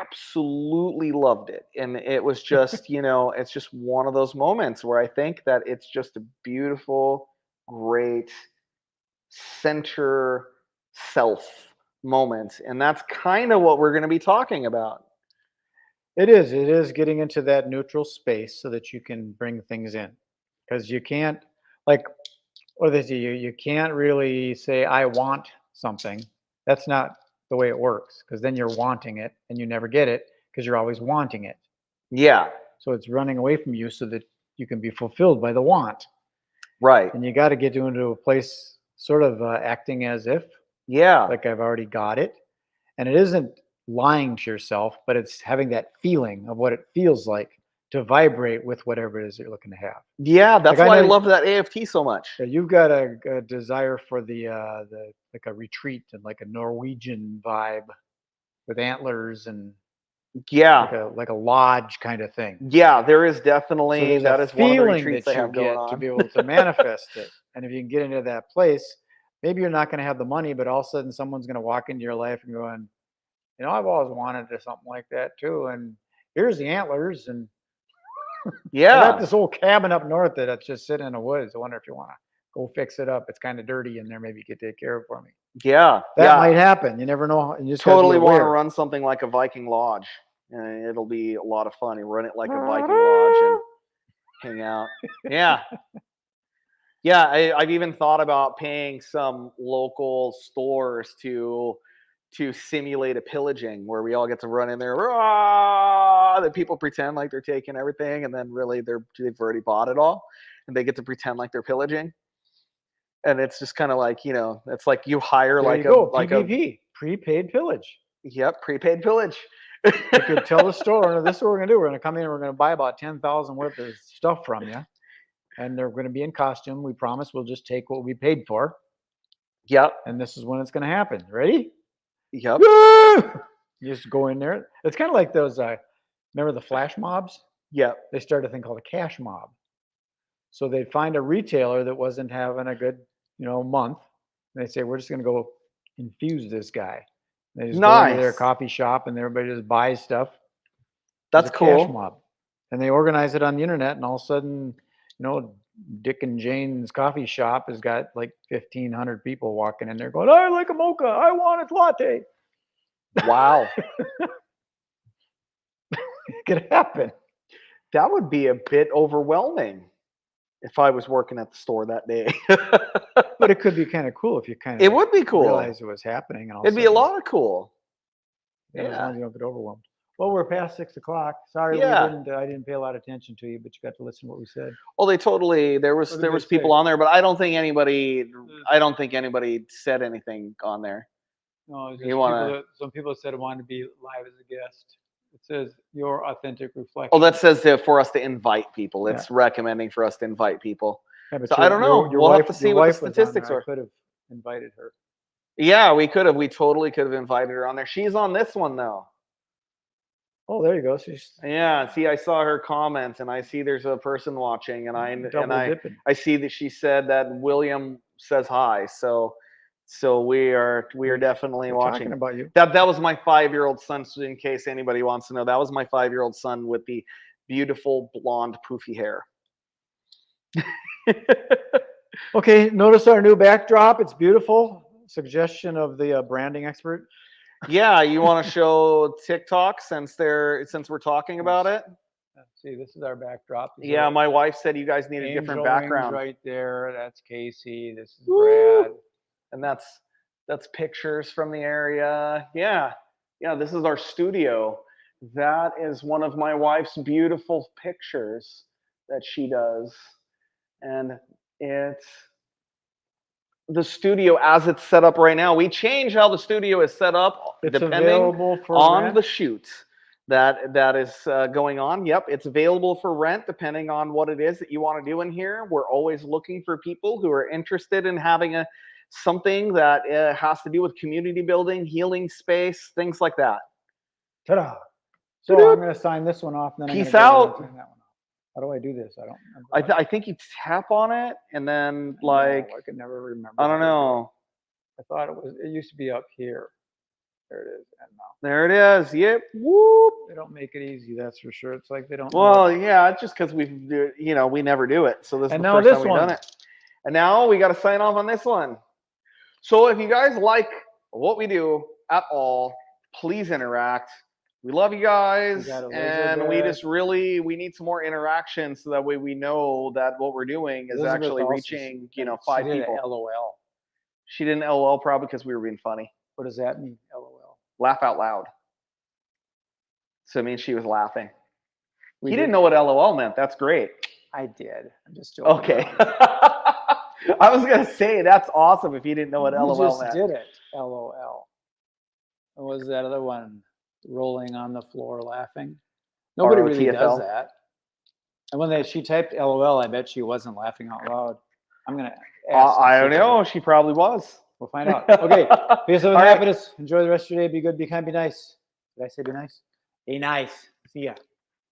Speaker 2: absolutely loved it. And it was just, it's just one of those moments where I think that it's just a beautiful, great center self moment. And that's kind of what we're going to be talking about.
Speaker 1: It is getting into that neutral space so that you can bring things in. Because you can't, like, what they say, you can't really say, I want something. That's not the way it works. Because then you're wanting it and you never get it because you're always wanting it.
Speaker 2: Yeah,
Speaker 1: So it's running away from you so that you can be fulfilled by the want.
Speaker 2: right.
Speaker 1: And you got to get into a place sort of acting as if,
Speaker 2: Yeah,
Speaker 1: like I've already got it. And it isn't lying to yourself, but it's having that feeling of what it feels like to vibrate with whatever it is you're looking to have.
Speaker 2: yeah.
Speaker 1: Like
Speaker 2: That's
Speaker 1: I
Speaker 2: why I
Speaker 1: know
Speaker 2: love that AFT so much.
Speaker 1: you've got a desire for the like a retreat and like a Norwegian vibe with antlers and
Speaker 2: Yeah,
Speaker 1: like a lodge kind of thing.
Speaker 2: yeah. There is
Speaker 1: So
Speaker 2: definitely
Speaker 1: there's a
Speaker 2: that is one of the
Speaker 1: feeling
Speaker 2: retreats
Speaker 1: that
Speaker 2: I
Speaker 1: you
Speaker 2: have going
Speaker 1: get to
Speaker 2: on.
Speaker 1: be able to manifest it. And if you can get into that place, maybe you're not going to have the money, but all of a sudden someone's going to walk into your life and going, I've always wanted to something like that too. And here's the antlers. And I got
Speaker 2: Yeah,
Speaker 1: this old cabin up north that's just sitting in the woods. I wonder if you want to go fix it up. It's kind of dirty in there. Maybe you could take care of it for me.
Speaker 2: yeah,
Speaker 1: That might
Speaker 2: yeah.
Speaker 1: happen. You never know. You just got to be
Speaker 2: Totally want to
Speaker 1: aware.
Speaker 2: run something like a Viking lodge. It'll be a lot of fun. You run it like a Viking lodge and hang out. Yeah, yeah. I've even thought about paying some local stores to simulate a pillaging where we all get to run in there. "Rah!" That people pretend like they're taking everything, and then really they've already bought it all, and they get to pretend like they're pillaging. And it's just kind of like it's like you hire
Speaker 1: There you
Speaker 2: like
Speaker 1: go.
Speaker 2: a
Speaker 1: PPP, prepaid pillage.
Speaker 2: yep, prepaid pillage.
Speaker 1: You could tell the store owner, this is what we're going to do. We're going to come in and we're going to buy about 10,000 worth of stuff from you. And they're going to be in costume. We promise we'll just take what we paid for.
Speaker 2: Yep,
Speaker 1: And this is when it's going to happen. Ready?
Speaker 2: yep.
Speaker 1: You just go in there. It's kind of like those, remember the flash mobs?
Speaker 2: Yep.
Speaker 1: They started a thing called a cash mob. So they'd find a retailer that wasn't having a good, month. And they'd say, we're just going to go infuse this guy. And they just go into their
Speaker 2: Nice.
Speaker 1: coffee shop and everybody just buys stuff. There's
Speaker 2: That's
Speaker 1: a cash
Speaker 2: cool.
Speaker 1: mob. And they organize it on the internet. And all of a sudden, Dick and Jane's coffee shop has got like 1,500 people walking in there going, I like a mocha. I want a latte.
Speaker 2: Wow.
Speaker 1: It could happen.
Speaker 2: That would be a bit overwhelming if I was working at the store that day.
Speaker 1: But it could be kind of cool if you kind
Speaker 2: It
Speaker 1: of
Speaker 2: would be cool.
Speaker 1: realize it was happening. And all
Speaker 2: It'd
Speaker 1: of
Speaker 2: be a
Speaker 1: sudden,
Speaker 2: lot of cool.
Speaker 1: as long
Speaker 2: Yeah.
Speaker 1: as you don't get overwhelmed. Well, we're past 6 o'clock. Sorry,
Speaker 2: Yeah.
Speaker 1: I didn't pay a lot of attention to you, but you got to listen to what we said.
Speaker 2: Well, they totally there was
Speaker 1: What did
Speaker 2: there
Speaker 1: they
Speaker 2: was people
Speaker 1: say?
Speaker 2: on there, but I don't think anybody said anything on there.
Speaker 1: No, it's
Speaker 2: You
Speaker 1: just
Speaker 2: wanna
Speaker 1: some people said wanted to be live as a guest. It says your authentic reflection.
Speaker 2: Oh, that says for us to invite people.
Speaker 1: Yeah.
Speaker 2: It's recommending for us to invite people.
Speaker 1: Yeah, but
Speaker 2: So I don't know.
Speaker 1: Your
Speaker 2: We'll
Speaker 1: wife,
Speaker 2: have to see what the
Speaker 1: was on
Speaker 2: statistics
Speaker 1: there.
Speaker 2: are.
Speaker 1: I could have invited her.
Speaker 2: Yeah, we could have. We totally could have invited her on there. She's on this one though.
Speaker 1: Oh, there you go. She's
Speaker 2: Yeah, see, I saw her comment, and I see there's a person watching, and
Speaker 1: double dipping.
Speaker 2: I see that she said that William says hi. So we are definitely
Speaker 1: We're
Speaker 2: watching.
Speaker 1: talking about you.
Speaker 2: That was my 5-year-old son. So in case anybody wants to know, that was my 5-year-old son with the beautiful blonde poofy hair.
Speaker 1: Okay, notice our new backdrop. It's beautiful. Suggestion of the branding expert.
Speaker 2: Yeah, you want to show TikTok since we're talking about it?
Speaker 1: See, this is our backdrop.
Speaker 2: Yeah, my wife said you guys need a different background.
Speaker 1: Right there. That's Casey. This is
Speaker 2: Woo!
Speaker 1: Brad.
Speaker 2: And that's pictures from the area. Yeah. Yeah, this is our studio. That is one of my wife's beautiful pictures that she does. And it's the studio as it's set up right now. We change how the studio is set up depending on the shoot that is going on. Yep, it's available for rent depending on what it is that you want to do in here. We're always looking for people who are interested in having something that has to do with community building, healing space, things like that.
Speaker 1: Ta-da! So I'm going to sign this one off. And then
Speaker 2: Peace
Speaker 1: I'm
Speaker 2: out.
Speaker 1: sign that one off. How do I do this? I don't
Speaker 2: remember. I think you tap on it and then
Speaker 1: I could never remember.
Speaker 2: I don't know.
Speaker 1: I thought it used to be up here. There it is. And now.
Speaker 2: There it is. Yep. Whoop.
Speaker 1: They don't make it easy, that's for sure. It's like they don't.
Speaker 2: Well, yeah, it's just because we never do it. So this is the
Speaker 1: now
Speaker 2: first time
Speaker 1: this
Speaker 2: we've done it. And now we got to sign off on this one. So if you guys like what we do at all, please interact. we love you guys,
Speaker 1: got a laser
Speaker 2: and we
Speaker 1: bear.
Speaker 2: just really we need some more interaction so that way we know that what we're doing is
Speaker 1: Elizabeth
Speaker 2: actually
Speaker 1: also,
Speaker 2: reaching,
Speaker 1: she
Speaker 2: 5
Speaker 1: did a
Speaker 2: people.
Speaker 1: LOL.
Speaker 2: She didn't LOL probably because we were being funny.
Speaker 1: What does that mean? LOL.
Speaker 2: Laugh out loud. So it means she was laughing.
Speaker 1: We
Speaker 2: He
Speaker 1: did-
Speaker 2: didn't know what LOL meant. That's great.
Speaker 1: I did. I'm just joking.
Speaker 2: Okay. I was gonna say that's awesome if he didn't know what
Speaker 1: You
Speaker 2: LOL
Speaker 1: just
Speaker 2: meant.
Speaker 1: did it. LOL. What was that other one? Rolling on the floor laughing. Nobody really
Speaker 2: ROTFL.
Speaker 1: does that. And when she typed LOL, I bet she wasn't laughing out loud. I'm gonna ask.
Speaker 2: I don't know. She probably was.
Speaker 1: We'll find out. Okay. Peace out with
Speaker 2: All right.
Speaker 1: happiness. Enjoy the rest of your day. Be good. Be kind. Be nice. Did I say be nice? Be nice. See ya.